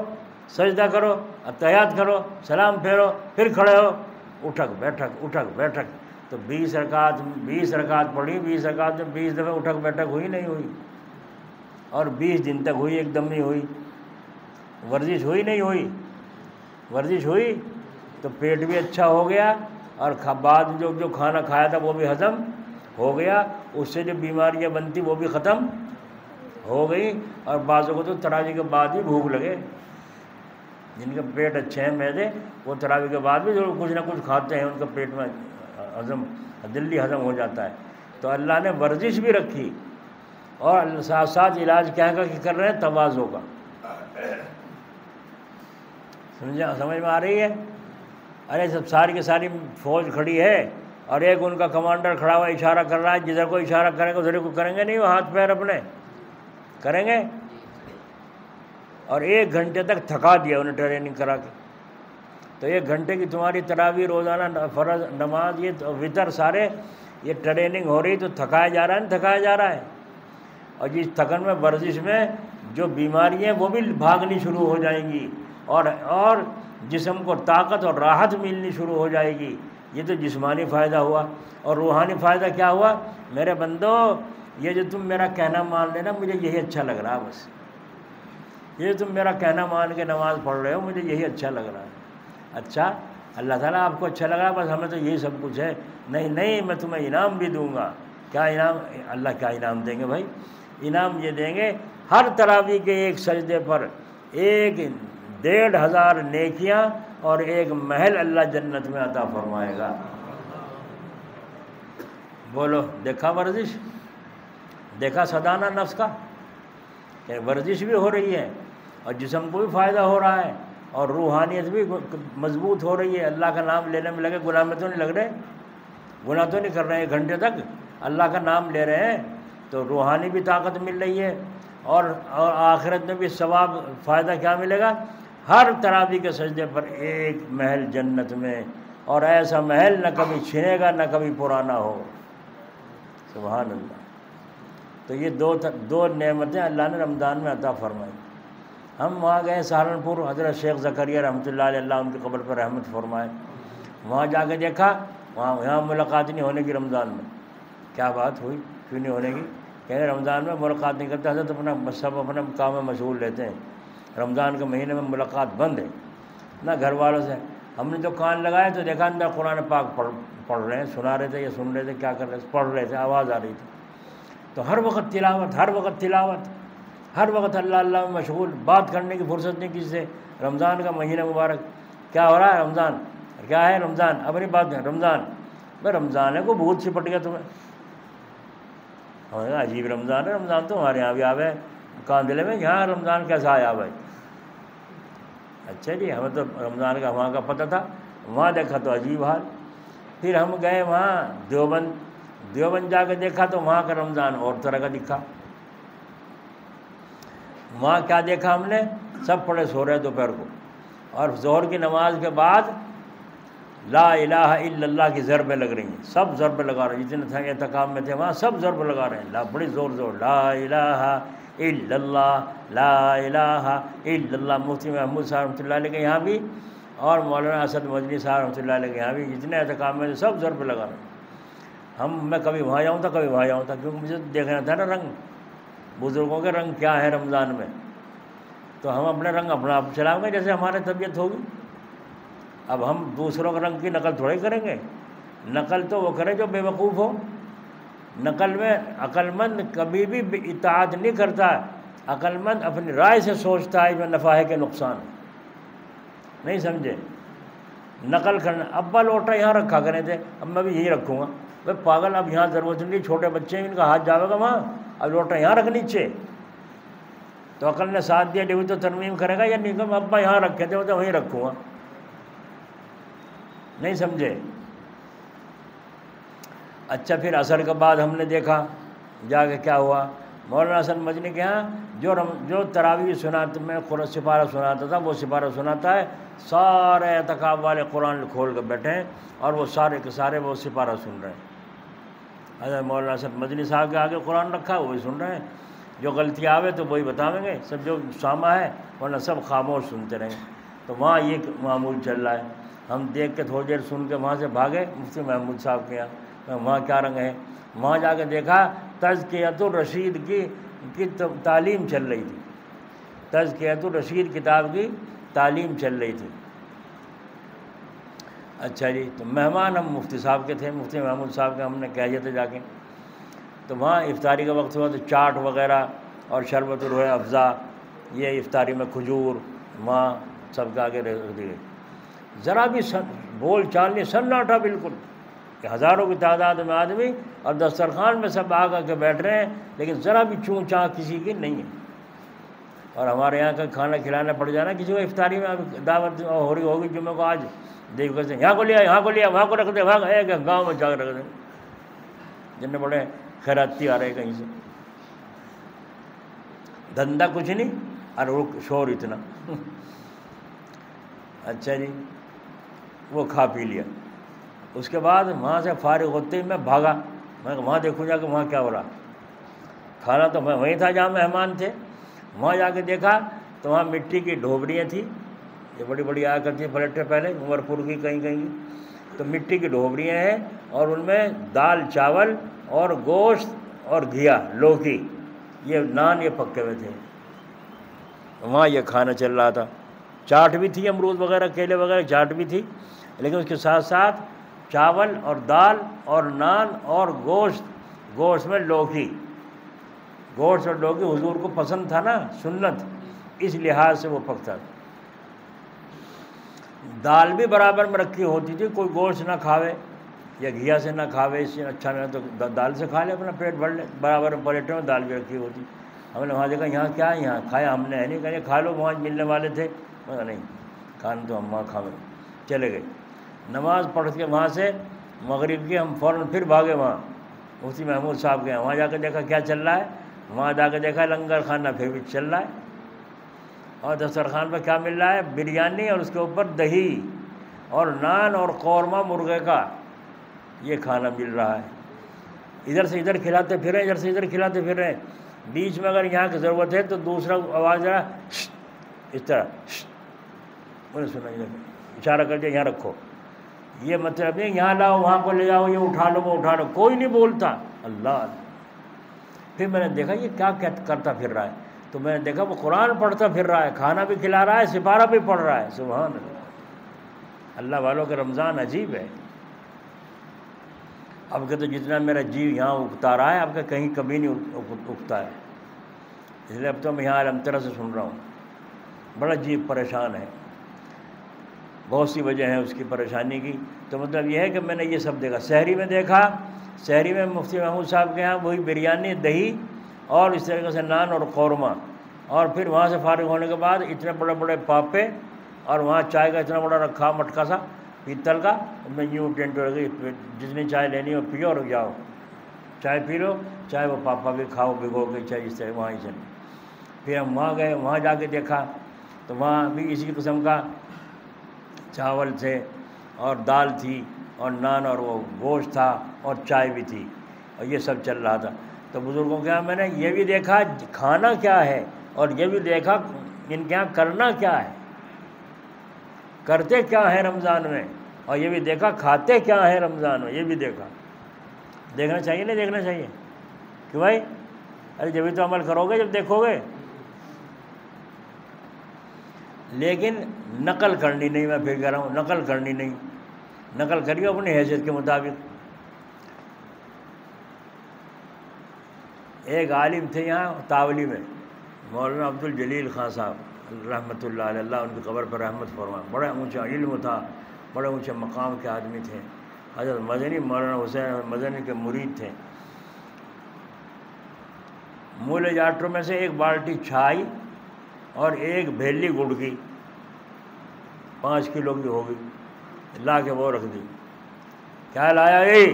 سجدہ کرو، اتحیات کرو، سلام پھیرو، پھر کھڑے ہو، اٹھک بیٹھک اٹھک بیٹھک۔ تو 20 رکعت پڑھی، 20 رکعت میں 20 دفعہ اٹھک بیٹھک ہوئی نہیں ہوئی؟ اور 20 دن تک ہوئی، ایک دم نہیں ہوئی۔ ورزش ہوئی نہیں ہوئی؟ ورزش ہوئی تو پیٹ بھی اچھا ہو گیا، اور بعد جو کھانا کھایا تھا وہ بھی ہضم ہو گیا، اس سے جو بیماریاں بنتی وہ بھی ختم ہو گئی۔ اور بعضوں کو تو تراویح کے بعد بھی بھوک لگے، جن کے پیٹ اچھے ہیں معدے، وہ تراویح کے بعد بھی ضرور کچھ نہ کچھ کھاتے ہیں، ان کا پیٹ میں جلدی ہضم ہو جاتا ہے۔ تو اللہ نے ورزش بھی رکھی، اور ساتھ ساتھ علاج کیا کر رہے ہیں؟ تواضع کا۔ سمجھ میں آ رہی ہے؟ ارے سب ساری کی ساری فوج کھڑی ہے، اور ایک ان کا کمانڈر کھڑا ہوا اشارہ کر رہا ہے، جدھر کو اشارہ کریں گے ادھر کو کریں گے نہیں، وہ ہاتھ پیر اپنے کریں گے۔ اور 1 گھنٹے تک تھکا دیا انہیں ٹریننگ کرا کے۔ تو 1 گھنٹے کی تمہاری تراویح، روزانہ فرض نماز، یہ وتر، سارے یہ ٹریننگ ہو رہی، تو تھکایا جا رہا ہے، نہیں تھکایا جا رہا ہے؟ اور جس تھکن میں، ورزش میں جو بیماریاں وہ بھی بھاگنی شروع ہو جائیں گی، اور جسم کو طاقت اور راحت ملنی شروع ہو جائے گی۔ یہ تو جسمانی فائدہ ہوا، اور روحانی فائدہ کیا ہوا؟ میرے بندو، یہ جو تم میرا کہنا مان لینا، مجھے یہی اچھا لگ رہا ہے، بس یہ تم میرا کہنا مان کے نماز پڑھ رہے ہو، مجھے یہی اچھا لگ رہا ہے۔ اچھا، اللہ تعالیٰ آپ کو اچھا لگ رہا ہے، بس ہمیں تو یہی سب کچھ ہے؟ نہیں، میں تمہیں انعام بھی دوں گا۔ کیا انعام؟ اللہ کیا انعام دیں گے بھائی؟ انعام یہ دیں گے، ہر تراویح کے ایک سجدے پر 1,500 نیکیاں اور 1 محل اللہ جنت میں عطا فرمائے گا۔ بولو، دیکھا ورزش؟ دیکھا صدانہ نفس کا کہ ورزش بھی ہو رہی ہے، اور جسم کو بھی فائدہ ہو رہا ہے، اور روحانیت بھی مضبوط ہو رہی ہے۔ اللہ کا نام لینے میں لگے، گناہ میں تو نہیں لگ رہے، گناہ تو نہیں کر رہے ہیں، 1 گھنٹے تک اللہ کا نام لے رہے ہیں، تو روحانی بھی طاقت مل رہی ہے، اور آخرت میں بھی ثواب، فائدہ کیا ملے گا؟ ہر تراویح کے سجدے پر 1 محل جنت میں، اور ایسا محل نہ کبھی چھنے گا، نہ کبھی پرانا ہو۔ سبحان اللہ۔ تو یہ دو نعمتیں اللہ نے رمضان میں عطا فرمائی۔ ہم وہاں گئے سہارنپور، حضرت شیخ زکریا رحمۃ اللہ علیہ، اللہ ان کی قبر پر رحمت فرمائے۔ وہاں جا کے دیکھا، یہاں ملاقات نہیں ہونے کی رمضان میں۔ کیا بات ہوئی؟ کیوں نہیں ہونے کی؟ کہ رمضان میں ملاقات نہیں کرتے، حضرت سب اپنے کام میں مشغول رہتے ہیں، رمضان کے مہینے میں ملاقات بند ہے، نہ گھر والوں سے۔ ہم نے جو کان لگائے تو دیکھا اندر قرآن پاک پڑھ رہے ہیں، سنا رہے تھے یا سن رہے تھے، کیا کر رہے تھے؟ پڑھ رہے تھے، آواز آ رہی تھی۔ تو ہر وقت تلاوت، ہر وقت تلاوت، ہر وقت اللہ اللہ میں مشغول، بات کرنے کی فرصت نہیں کسی سے۔ رمضان کا مہینہ مبارک، کیا ہو رہا ہے؟ رمضان کیا ہے؟ رمضان، اپنی بات نہیں، رمضان بھائی رمضان ہے، کوئی بھوت چھپٹ گیا تمہیں؟ ہمیں کہا عجیب رمضان ہے، رمضان تو ہمارے یہاں بھی آوے کاندلے میں، یہاں رمضان کیسا آیا بھائی؟ اچھا جی، ہمیں تو رمضان کا وہاں کا پتہ تھا، وہاں دیکھا تو عجیب حال۔ پھر ہم گئے وہاں دیوبند جا کے دیکھا تو وہاں کا رمضان اور طرح کا دکھا۔ وہاں کیا دیکھا ہم نے؟ سب پڑے سو رہے دوپہر کو، اور ظہر کی نماز کے بعد لا الہ الا اللہ کی ضربیں لگ رہی ہیں، سب ضربیں لگا رہے ہیں، جتنے تھے اعتکاف میں تھے وہاں سب ضرب لگا رہے ہیں، بڑی زور لا الہ الا اللہ، لا الہ الا اللہ۔ مفتی محمود صاحب رحمۃ اللہ علیہ کے یہاں بھی، اور مولانا اسد مدنی صاحب رحمۃ اللہ علیہ کے یہاں بھی، جتنے اعتکاف میں تھے سب ضرب لگا رہے ہیں۔ میں کبھی وہاں جاؤں تھا، کبھی وہاں جاؤں تھا، کیونکہ مجھے دیکھنا تھا نا رنگ، بزرگوں کے رنگ کیا ہے رمضان میں، تو ہم اپنے رنگ اپنا آپ چلائیں گے جیسے ہماری طبیعت ہوگی۔ اب ہم دوسروں کے رنگ کی نقل تھوڑے کریں گے، نقل تو وہ کرے جو بے وقوف ہو۔ نقل میں عقل مند کبھی بھی اطاعت نہیں کرتا، عقل مند اپنی رائے سے سوچتا ہے میں نفع ہے کہ نقصان، نہیں سمجھے؟ نقل کرنا، ابا لوٹا یہاں رکھا کرے تھے، اب میں بھی یہی رکھوں گا۔ بھائی پاگل، اب یہاں ضرورت نہیں، چھوٹے بچے ہیں ان کا ہاتھ جاوے گا وہاں، اب لوٹا یہاں رکھ نیچے، تو عقل نے ساتھ دیا، ڈیوی تو ترمیم کرے گا یا نہیں؟ کہ ابا یہاں رکھے تھے تو وہیں رکھوں گا، نہیں سمجھے؟ اچھا، پھر عصر کے بعد ہم نے دیکھا جا کے کیا ہوا، مولانا حسن مدنی کے یہاں جو تراویح سناتے میں سپارہ سناتا تھا وہ سپارہ سناتا ہے، سارے اعتکاف والے قرآن کھول کے بیٹھے ہیں اور وہ سارے کے سارے وہ سپارہ سن رہے ہیں۔ حضرت مولانا حسن مدنی صاحب کے آگے قرآن رکھا ہے، وہی سن رہے ہیں، جو غلطی آوے تو وہی بتاویں گے، سب جو سامع ہے ورنہ سب خاموش سنتے رہیں۔ تو وہاں یہ معمول چل رہا ہے۔ ہم دیکھ کے تھوڑی دیر سن کے وہاں سے بھاگے مفتی محمود صاحب کے یہاں، وہاں کیا رنگ ہے، وہاں جا کے دیکھا تزکیۃ الرشید کی تعلیم چل رہی تھی، تزکیۃ الرشید کتاب کی تعلیم چل رہی تھی۔ اچھا جی، تو مہمان ہم مفتی صاحب کے تھے، مفتی محمود صاحب کے، ہم نے کہہ دیا تھا جا کے، تو وہاں افطاری کا وقت ہوا تو چاٹ وغیرہ اور شربت الروح افزا، یہ افطاری میں کھجور وہاں سب کے آگے رکھ دی گئی۔ ذرا بھی بول چال نہیں، سناٹا بالکل، کہ ہزاروں کی تعداد میں آدمی اور دسترخوان میں سب آ کے بیٹھ رہے ہیں، لیکن ذرا بھی چوں چاں کسی کی نہیں ہے۔ اور ہمارے یہاں کا کھانا کھلانا پڑ جانا کسی کو افطاری میں، دعوت ہو رہی ہوگی جمعہ کو، آج دیکھ کر یہاں کو لیا، یہاں کو لیا، وہاں کو رکھ دے، وہاں ایک گاؤں میں جا کے رکھ دیں، جن بڑے خیراتی آ رہے کہیں سے، دھندا کچھ نہیں اور شور اتنا۔ اچھا جی، وہ کھا پی لیا، اس کے بعد وہاں سے فارغ ہوتے ہی میں بھاگا، میں وہاں دیکھوں جا کے وہاں کیا ہو رہا۔ کھانا تو میں وہیں تھا جہاں مہمان تھے، وہاں جا کے دیکھا تو وہاں مٹی کی ڈھوبریاں تھیں، یہ بڑی بڑی آیا کرتی ہیں پلیٹیں پہلے عمر پور کی کہیں کہیں کی، تو مٹی کی ڈھوبریاں ہیں اور ان میں دال چاول اور گوشت اور گھیا لوکی، یہ نان یہ پکے ہوئے تھے، وہاں یہ کھانا چل رہا تھا۔ چاٹ بھی تھی، امرود وغیرہ کیلے وغیرہ چاٹ بھی تھی، لیکن اس کے ساتھ ساتھ چاول اور دال اور نان اور گوشت میں لوکی، گوشت اور لوکی حضور کو پسند تھا نا، سنت، اس لحاظ سے وہ پکتا تھا۔ دال بھی برابر میں رکھی ہوتی تھی، کوئی گوشت نہ کھاوے یا گھیا سے نہ کھاوے، اس سے اچھا نہیں تو دال سے کھا لے، اپنا پیٹ بھر لے، برابر پلیٹوں میں دال بھی رکھی ہوتی۔ ہم نے وہاں دیکھا یہاں کیا ہے، یہاں کھایا ہم نے ہے نہیں، کہنے کھا لو، وہاں ملنے والے تھے، نہیں کھانا تو ہم وہاں کھاوے، چلے گئے۔ نماز پڑھ کے وہاں سے مغرب کی ہم فوراً پھر بھاگے وہاں مفتی محمود صاحب کے، وہاں جا کے دیکھا کیا چل رہا ہے، وہاں جا کے دیکھا لنگر کھانا پھر بھی چل رہا ہے، اور دسترخوان پہ کیا مل رہا ہے، بریانی اور اس کے اوپر دہی اور نان اور قورمہ مرغے کا، یہ کھانا مل رہا ہے۔ ادھر سے ادھر کھلاتے پھر رہے، ادھر سے ادھر کھلاتے پھر رہے، بیچ میں اگر یہاں کی ضرورت ہے تو دوسرا آواز ذرا اس طرح انہیں سنا، اشارہ کر دیا یہاں رکھو، یہ مطلب نہیں یہاں لاؤ وہاں کو لے جاؤ، یہ اٹھا لو وہ اٹھا لو، کوئی نہیں بولتا، اللہ۔ پھر میں نے دیکھا یہ کیا کرتا پھر رہا ہے، تو میں نے دیکھا وہ قرآن پڑھتا پھر رہا ہے، کھانا بھی کھلا رہا ہے، سپارہ بھی پڑھ رہا ہے، سبحان اللہ۔ اللہ والوں کے رمضان عجیب ہے۔ اب کہ تو جتنا میرا جی یہاں اگتا رہا ہے، اب کہ کہیں کبھی نہیں اگتا ہے، اس لیے اب تو میں یہاں الحمدللہ سے سن رہا ہوں، بڑا جی پریشان ہے، بہت سی وجہ ہے اس کی پریشانی کی۔ تو مطلب یہ ہے کہ میں نے یہ سب دیکھا، سحری میں دیکھا، سحری میں مفتی محمود صاحب کے یہاں وہی بریانی، دہی اور اس طریقے سے نان اور قورمہ، اور پھر وہاں سے فارغ ہونے کے بعد اتنے بڑے بڑے پاپے، اور وہاں چائے کا اتنا بڑا رکھا مٹکا سا پیتل کا، ان میں یوں ٹینٹ ہو گئی، جتنی چائے لینی ہو پیو اور جاؤ، چائے پی لو، چائے وہ پاپا بھی کھاؤ بھگو کے، چائے اس طرح وہاں ہی چلے۔ پھر ہم وہاں گئے، وہاں جا کے دیکھا تو وہاں بھی اسی قسم کا چاول تھے اور دال تھی اور نان اور وہ گوشت تھا اور چائے بھی تھی، اور یہ سب چل رہا تھا۔ تو بزرگوں کے یہاں میں نے یہ بھی دیکھا کھانا کیا ہے، اور یہ بھی دیکھا ان کے یہاں کرنا کیا ہے، کرتے کیا ہے رمضان میں، اور یہ بھی دیکھا کھاتے کیا ہے رمضان میں، یہ بھی دیکھا۔ دیکھنا چاہیے نہیں دیکھنا چاہیے کہ بھائی، ارے جبھی تو عمل کرو گے جب دیکھو گے، لیکن نقل کرنی نہیں، میں پھر کہہ رہا ہوں نقل کرنی نہیں، نقل کریے اپنی حیثیت کے مطابق۔ ایک عالم تھے یہاں تاولی میں، مولانا عبد الجلیل خان صاحب رحمۃ اللہ علیہ، اللہ ان کی قبر پر رحمت فرمائے، بڑا اونچا علم تھا، بڑے اونچے مقام کے آدمی تھے، حضرت مدنی مولانا حسین مدنی کے مرید تھے۔ مولے جاٹروں میں سے ایک بالٹی چھائی اور ایک بھیلی گڑ کی، 5 کلو کی ہوگی، لا کے وہ رکھ دی۔ کیا لایا رے،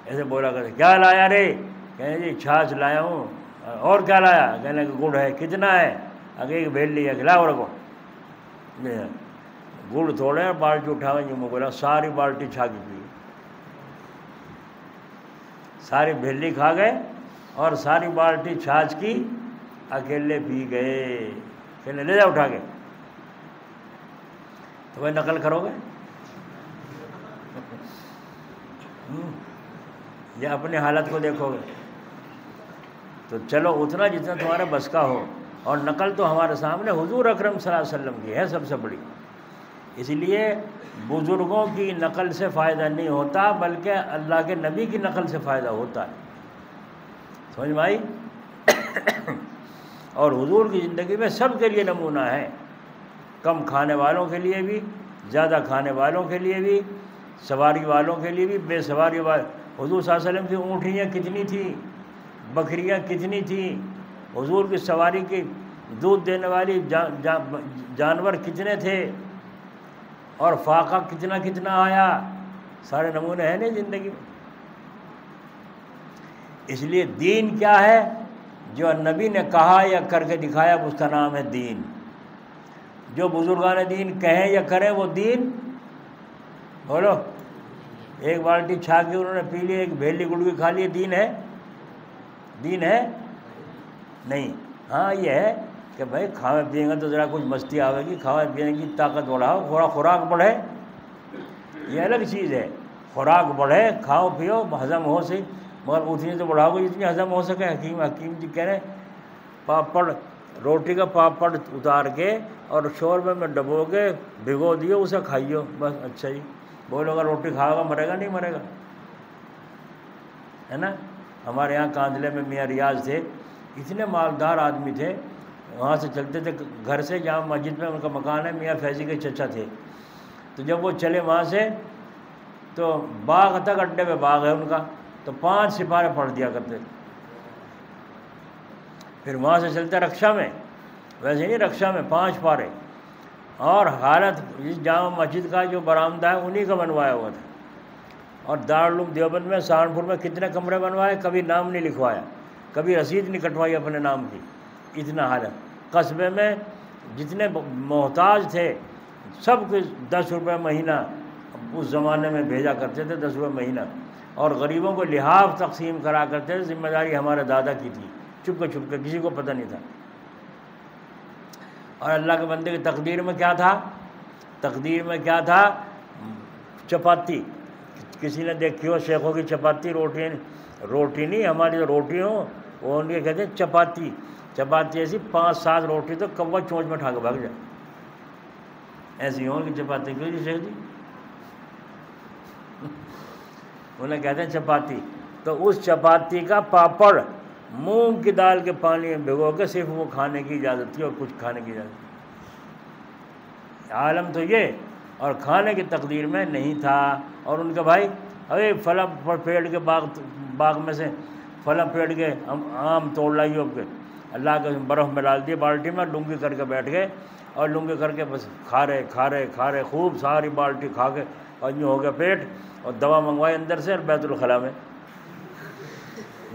ایسے بولا کرتے، کیا لایا رے، کہیں جی چھاچھ لایا ہوں، اور کیا لایا؟ کہنے کہ گڑ ہے. کتنا ہے؟ اگر ایک بھیل لیا. کھلاؤ رکھو. گڑ تھوڑے اور بالٹی اٹھاوے جو بولا ساری بالٹی چھا کے پی. ساری بھیلی کھا گئے اور ساری بالٹی چھاچ کی اکیلے پی گئے. کہنے لے جاؤ اٹھا کے. تو بھائی نقل کرو گے یا اپنی حالت کو دیکھو گے؟ تو چلو اتنا جتنا تمہارے بس کا ہو. اور نقل تو ہمارے سامنے حضور اکرم صلی اللہ علیہ وسلم کی ہے سب سے بڑی. اس لیے بزرگوں کی نقل سے فائدہ نہیں ہوتا بلکہ اللہ کے نبی کی نقل سے فائدہ ہوتا ہے. سمجھ میں آئی؟ اور حضور کی زندگی میں سب کے لیے نمونہ ہے. کم کھانے والوں کے لیے بھی، زیادہ کھانے والوں کے لیے بھی، سواری والوں کے لیے بھی، بے سواری والے. حضور صلی اللہ علیہ وسلم کی اونٹنیاں کتنی تھیں، بکریاں کتنی تھیں، حضور کی سواری کی دودھ دینے والی جانور کتنے تھے، اور فاقہ کتنا کتنا آیا. سارے نمونے ہیں نہیں زندگی میں. اس لیے دین کیا ہے؟ جو نبی نے کہا یا کر کے دکھایا اس کا نام ہے دین. جو بزرگان دین کہیں یا کریں وہ دین. بولو. ایک بالٹی چھا کے انہوں نے پی لی، ایک بھیلی گڑ کی کھا لی، دین ہے؟ دین ہے نہیں. ہاں یہ ہے کہ بھائی کھاوے پیئیں گے تو ذرا کچھ مستی آئے گی، کھاوے پینے کی طاقت بڑھاؤ، تھوڑا خوراک بڑھے، یہ الگ چیز ہے. خوراک بڑھے، کھاؤ پیو، ہضم ہو صحیح، مگر اتنی تو بڑھاؤ گے جتنی ہضم ہو سکے. حکیم جی کہہ رہے ہیں پاپڑ، روٹی کا پاپڑ اتار کے اور شوربے میں ڈبو کے بھگو دیو، اسے کھائیو بس. اچھا جی، بولو گا روٹی کھاؤ گا مرے گا نہیں مرے گا؟ ہے نا. ہمارے یہاں کاندلے میں میاں ریاض تھے، اتنے مالدار آدمی تھے. وہاں سے چلتے تھے گھر سے، جہاں مسجد میں ان کا مکان ہے، میاں فیضی کے چچا تھے. تو جب وہ چلے وہاں سے تو باغ تک، اڈے پہ باغ ہے ان کا، تو 5 سپارے پڑھ دیا کرتے. پھر وہاں سے چلتے رکشا میں، ویسے نہیں رکشا میں 5 پارے. اور حالت اس جامع مسجد کا جو برآمدہ ہے انہی کا بنوایا ہوا تھا. اور دارالعلوم دیوبند میں، سہارنپور میں کتنے کمرے بنوائے، کبھی نام نہیں لکھوایا، کبھی رسید نہیں کٹوائی اپنے نام کی. اتنا حالت. قصبے میں جتنے محتاج تھے سب کو 10 روپے مہینہ اس زمانے میں بھیجا کرتے تھے، 10 روپے مہینہ. اور غریبوں کو لحاف تقسیم کرا کرتے تھے. ذمہ داری ہمارے دادا کی تھی، چپ کے کسی کو پتہ نہیں تھا. اور اللہ کے بندے کی تقدیر میں کیا تھا؟ تقدیر میں کیا تھا؟ چپاتی. کسی نے دیکھی ہو شیخوں کی چپاتی؟ روٹی نہیں، ہماری جو روٹی ہو وہ ان کے کہتے ہیں چپاتی. چپاتی ایسی 5-7 روٹی تو کوا چونچ میں اٹھا کے بھاگ جائے، ایسی ہوں کہ چپاتی. کیوں جی شیخ جی؟ انہیں کہتے ہیں چپاتی. تو اس چپاتی کا پاپڑ مونگ کی دال کے پانی میں بھگو کے صرف وہ کھانے کی اجازت تھی اور کچھ کھانے کی اجازت تھی. عالم تو یہ، اور کھانے کی تقدیر میں نہیں تھا. اور ان کے بھائی ارے فلاں پیڑ کے باغ میں سے فلاں پیڑ کے آم توڑ لائیے، کے اللہ کے برف میں ڈال دیے بالٹی میں، لنگی کر کے بیٹھ گئے اور لنگی کر کے بس کھا رہے خوب ساری بالٹی کھا کے، اور یوں ہو گیا پیٹ. اور دوا منگوائی اندر سے اور بیت الخلاء میں.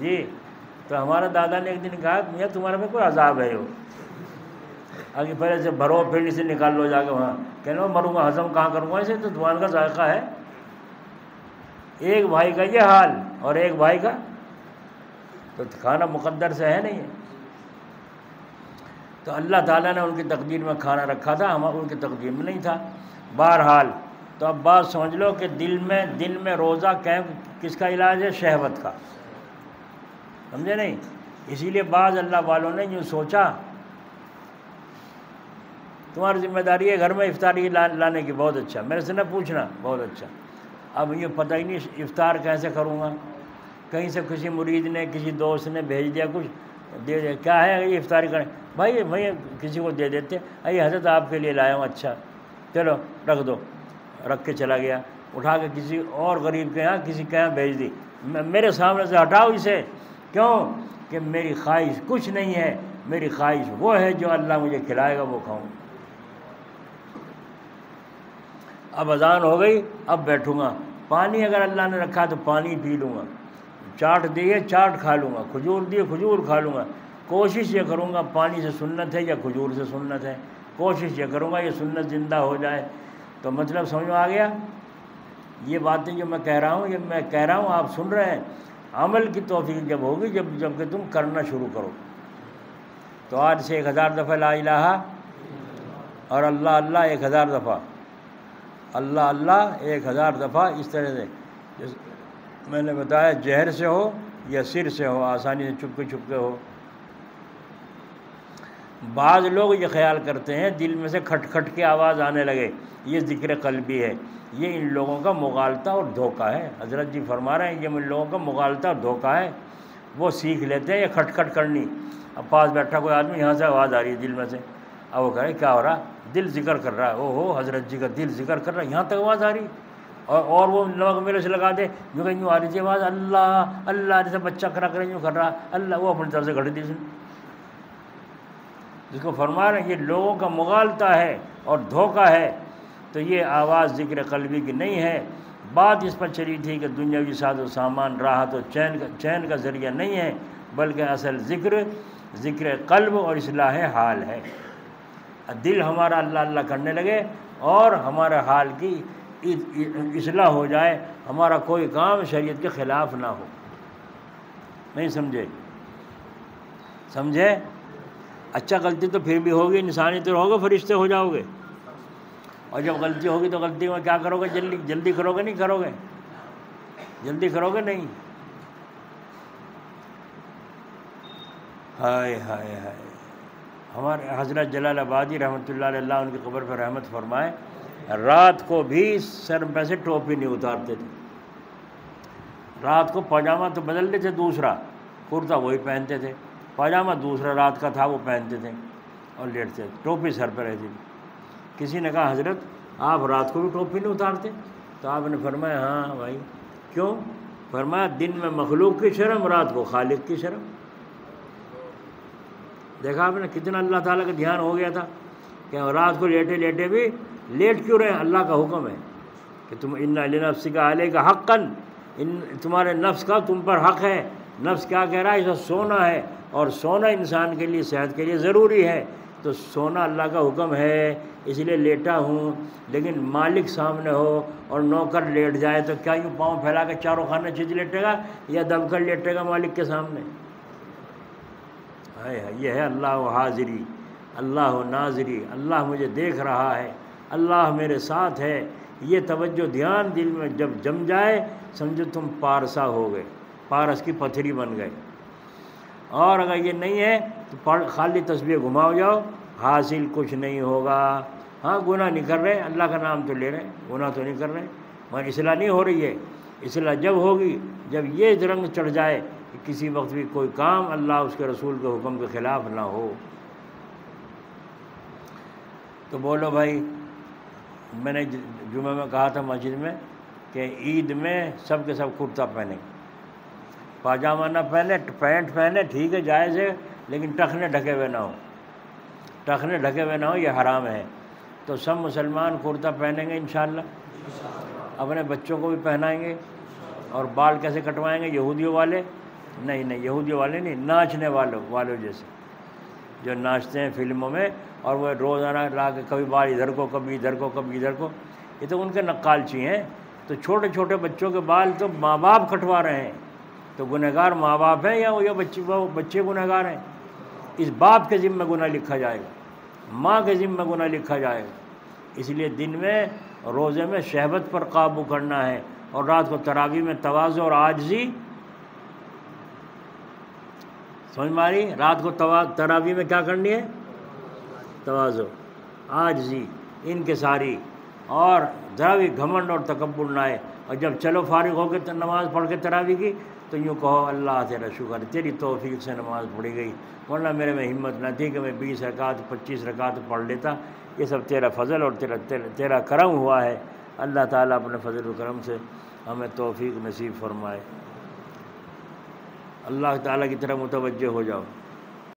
جی تو ہمارا دادا نے ایک دن کہا میاں تمہارے میں کوئی عذاب ہے؟ آگے پہلے سے بھرو پھر سے نکال لو جا کے وہاں. کہنے میں مروں گا، ہضم کہاں کروں گا اسے، تو دعان کا ذائقہ ہے. ایک بھائی کا یہ حال اور ایک بھائی کا، تو کھانا مقدر سے ہے نہیں ہے. تو اللہ تعالیٰ نے ان کی تقدیر میں کھانا رکھا تھا، ہمارا ان کی تقدیر میں نہیں تھا. بہرحال تو اب بات سمجھ لو کہ دل میں روزہ کس کا علاج ہے؟ شہوت کا. سمجھے نہیں؟ اسی لیے بعض اللہ والوں نے یوں سوچا تمہاری ذمہ داری ہے گھر میں افطاری لانے کی. بہت اچھا، میرے سے نہ پوچھنا، بہت اچھا. اب یہ پتہ ہی نہیں افطار کیسے کروں گا. کہیں سے کسی مرید نے، کسی دوست نے بھیج دیا، کچھ دے دیا، کیا ہے یہ افطاری کریں بھائی کسی کو دے دیتے. اے حضرت آپ کے لیے لایا ہوں. اچھا چلو رکھ دو. رکھ کے چلا گیا، اٹھا کے کسی اور غریب کے یہاں، کسی کے یہاں بھیج دی. میرے سامنے سے ہٹاؤ اسے. کیوں؟ کہ میری خواہش کچھ نہیں ہے، میری خواہش وہ ہے جو اللہ مجھے کھلائے گا وہ کھاؤں. اب اذان ہو گئی، اب بیٹھوں گا. پانی اگر اللہ نے رکھا تو پانی پی لوں گا. چاٹ دیے چاٹ کھا لوں گا، کھجور دیے کھجور کھا لوں گا، کوشش یہ کروں گا پانی سے سنت ہے یا کھجور سے سنت ہے، کوشش یہ کروں گا یہ سنت زندہ ہو جائے۔ تو مطلب سمجھ میں آ گیا؟ یہ باتیں جو میں کہہ رہا ہوں، یہ میں کہہ رہا ہوں آپ سن رہے ہیں۔ عمل کی توفیق جب ہوگی جب کہ تم کرنا شروع کرو۔ تو آج سے 1000 دفعہ لا الہ اور اللہ اللہ 1000 دفعہ، اللہ اللہ 1000 دفعہ، اس طرح سے میں نے بتایا جہر سے ہو یا سر سے ہو، آسانی سے چپ کے ہو۔ بعض لوگ یہ خیال کرتے ہیں دل میں سے کھٹ کھٹ کے آواز آنے لگے یہ ذکر قلبی ہے، یہ ان لوگوں کا مغالطہ اور دھوکہ ہے۔ حضرت جی فرما رہے ہیں یہ ان لوگوں کا مغالطہ اور دھوکہ ہے، وہ سیکھ لیتے ہیں یہ کھٹ کھٹ کرنی۔ اب پاس بیٹھا کوئی آدمی، یہاں سے آواز آ رہی ہے دل میں سے، اب وہ کہہ رہے کیا ہو رہا؟ دل ذکر کر رہا ہے، او ہو حضرت جی کا دل ذکر کر رہا ہے، یہاں تک آواز آ رہی، اور وہ نمک میرے سے لگا دے جو کہ یوں آ رہی تھی آواز اللہ اللہ، جیسے بچہ کرا کرے یوں کر رہا اللہ، وہ اپنی طرف سے گھڑ دی جس کو فرما رہے ہیں یہ لوگوں کا مغالطہ ہے اور دھوکہ ہے۔ تو یہ آواز ذکر قلبی کی نہیں ہے۔ بات اس پر چلی تھی کہ دنیاوی ساز و سامان راحت و چین کا ذریعہ نہیں ہے، بلکہ اصل ذکر قلب اور اصلاح حال ہے۔ دل ہمارا اللہ اللہ کرنے لگے اور ہمارے حال کی اصلاح ہو جائے، ہمارا کوئی کام شریعت کے خلاف نہ ہو۔ نہیں سمجھے؟ اچھا غلطی تو پھر بھی ہوگی، انسانی تو ہوگا، فرشتے ہو جاؤ گے۔ اور جب غلطی ہوگی تو غلطی میں کیا کرو گے؟ جلدی کرو گے؟ نہیں کرو گے؟ جلدی کرو گے؟ نہیں۔ ہائے ہائے ہائے، ہمارے حضرت جلال آبادی رحمۃ اللہ علیہ، ان کی قبر پر رحمت فرمائے، رات کو بھی سر پہ سے ٹوپی نہیں اتارتے تھے۔ رات کو پاجامہ تو بدل لیتے، دوسرا کرتا وہی پہنتے تھے، پاجامہ دوسرا رات کا تھا وہ پہنتے تھے اور لیٹتے تھے، ٹوپی سر پہ رہتی تھی۔ کسی نے کہا حضرت آپ رات کو بھی ٹوپی نہیں اتارتے؟ تو آپ نے فرمایا ہاں بھائی، کیوں؟ فرمایا دن میں مخلوق کی شرم، رات کو خالق کی شرم۔ دیکھا آپ نے کتنا اللہ تعالیٰ کا دھیان ہو گیا تھا کہ رات کو لیٹے لیٹے بھی لیٹ کیوں رہے؟ اللہ کا حکم ہے کہ تم ان لنفسک علیک حقا، تمہارے نفس کا تم پر حق ہے۔ نفس کیا کہہ رہا ہے؟ اسے سونا ہے، اور سونا انسان کے لیے صحت کے لیے ضروری ہے، تو سونا اللہ کا حکم ہے، اس لیے لیٹا ہوں۔ لیکن مالک سامنے ہو اور نوکر لیٹ جائے تو کیا یوں پاؤں پھیلا کے چاروں خانے چیز لیٹے گا یا دب کر لیٹے گا مالک کے سامنے؟ یہ ہے اللہ حاضری، اللہ ناظری، اللہ مجھے دیکھ رہا ہے، اللہ میرے ساتھ ہے۔ یہ توجہ دھیان دل میں جب جم جائے سمجھو تم پارسا ہو گئے، پارس کی پتھری بن گئے۔ اور اگر یہ نہیں ہے تو خالی تسبیح گھماؤ جاؤ، حاصل کچھ نہیں ہوگا۔ ہاں گناہ نہیں کر رہے، اللہ کا نام تو لے رہے، گناہ تو نہیں کر رہے، مگر اصلاح نہیں ہو رہی ہے۔ اصلاح جب ہوگی جب یہ رنگ چڑھ جائے کہ کسی وقت بھی کوئی کام اللہ اس کے رسول کے حکم کے خلاف نہ ہو۔ تو بولو بھائی، میں نے جمعہ میں کہا تھا مسجد میں کہ عید میں سب کے سب کرتا پہنیں، پاجامہ نہ پہنے، پینٹ پہنے، ٹھیک ہے جائز ہے، لیکن ٹخنے ڈھکے ہوئے نہ ہو، ٹخنے ڈھکے ہوئے نہ ہو، یہ حرام ہے۔ تو سب مسلمان کرتا پہنیں گے انشاءاللہ، اپنے بچوں کو بھی پہنائیں گے۔ اور بال کیسے کٹوائیں گے؟ یہودیوں والے نہیں، یہودیوں والے نہیں، ناچنے والوں جیسے جو ناچتے ہیں فلموں میں، اور وہ روزانہ لا کے کبھی بال ادھر کو، کبھی ادھر کو، کبھی ادھر کو، یہ تو ان کے نقالچی ہیں۔ تو چھوٹے چھوٹے بچوں کے بال تو ماں باپ کٹوا رہے ہیں، تو گنہگار ماں باپ ہیں یا وہ بچے گنہگار ہیں؟ اس باپ کے ذمہ گناہ لکھا جائے گا، ماں کے ذمہ گناہ لکھا جائے گا۔ اس لیے دن میں روزے میں شہوت پر قابو کرنا ہے، اور رات کو تراویح میں تواضع اور عاجزی، سمجھ میں آ رہی؟ رات کو تراویح میں کیا کرنی ہے؟ تواضع، عاجزی، انکساری، اور ذرا بھی گھمنڈ اور تکبر نہ آئے۔ اور جب چلو فارغ ہو کے نماز پڑھ کے تراویح کی تو یوں کہو اللہ تیرا شکر، تیری توفیق سے نماز پڑھی گئی، ورنہ میرے میں ہمت نہ تھی کہ میں 20 رکعت 25 رکعت پڑھ لیتا۔ یہ سب تیرا فضل اور تیرا کرم ہوا ہے۔ اللہ تعالیٰ اپنے فضل و کرم سے ہمیں توفیق نصیب فرمائے۔ اللہ تعالیٰ کی طرف متوجہ ہو جاؤ۔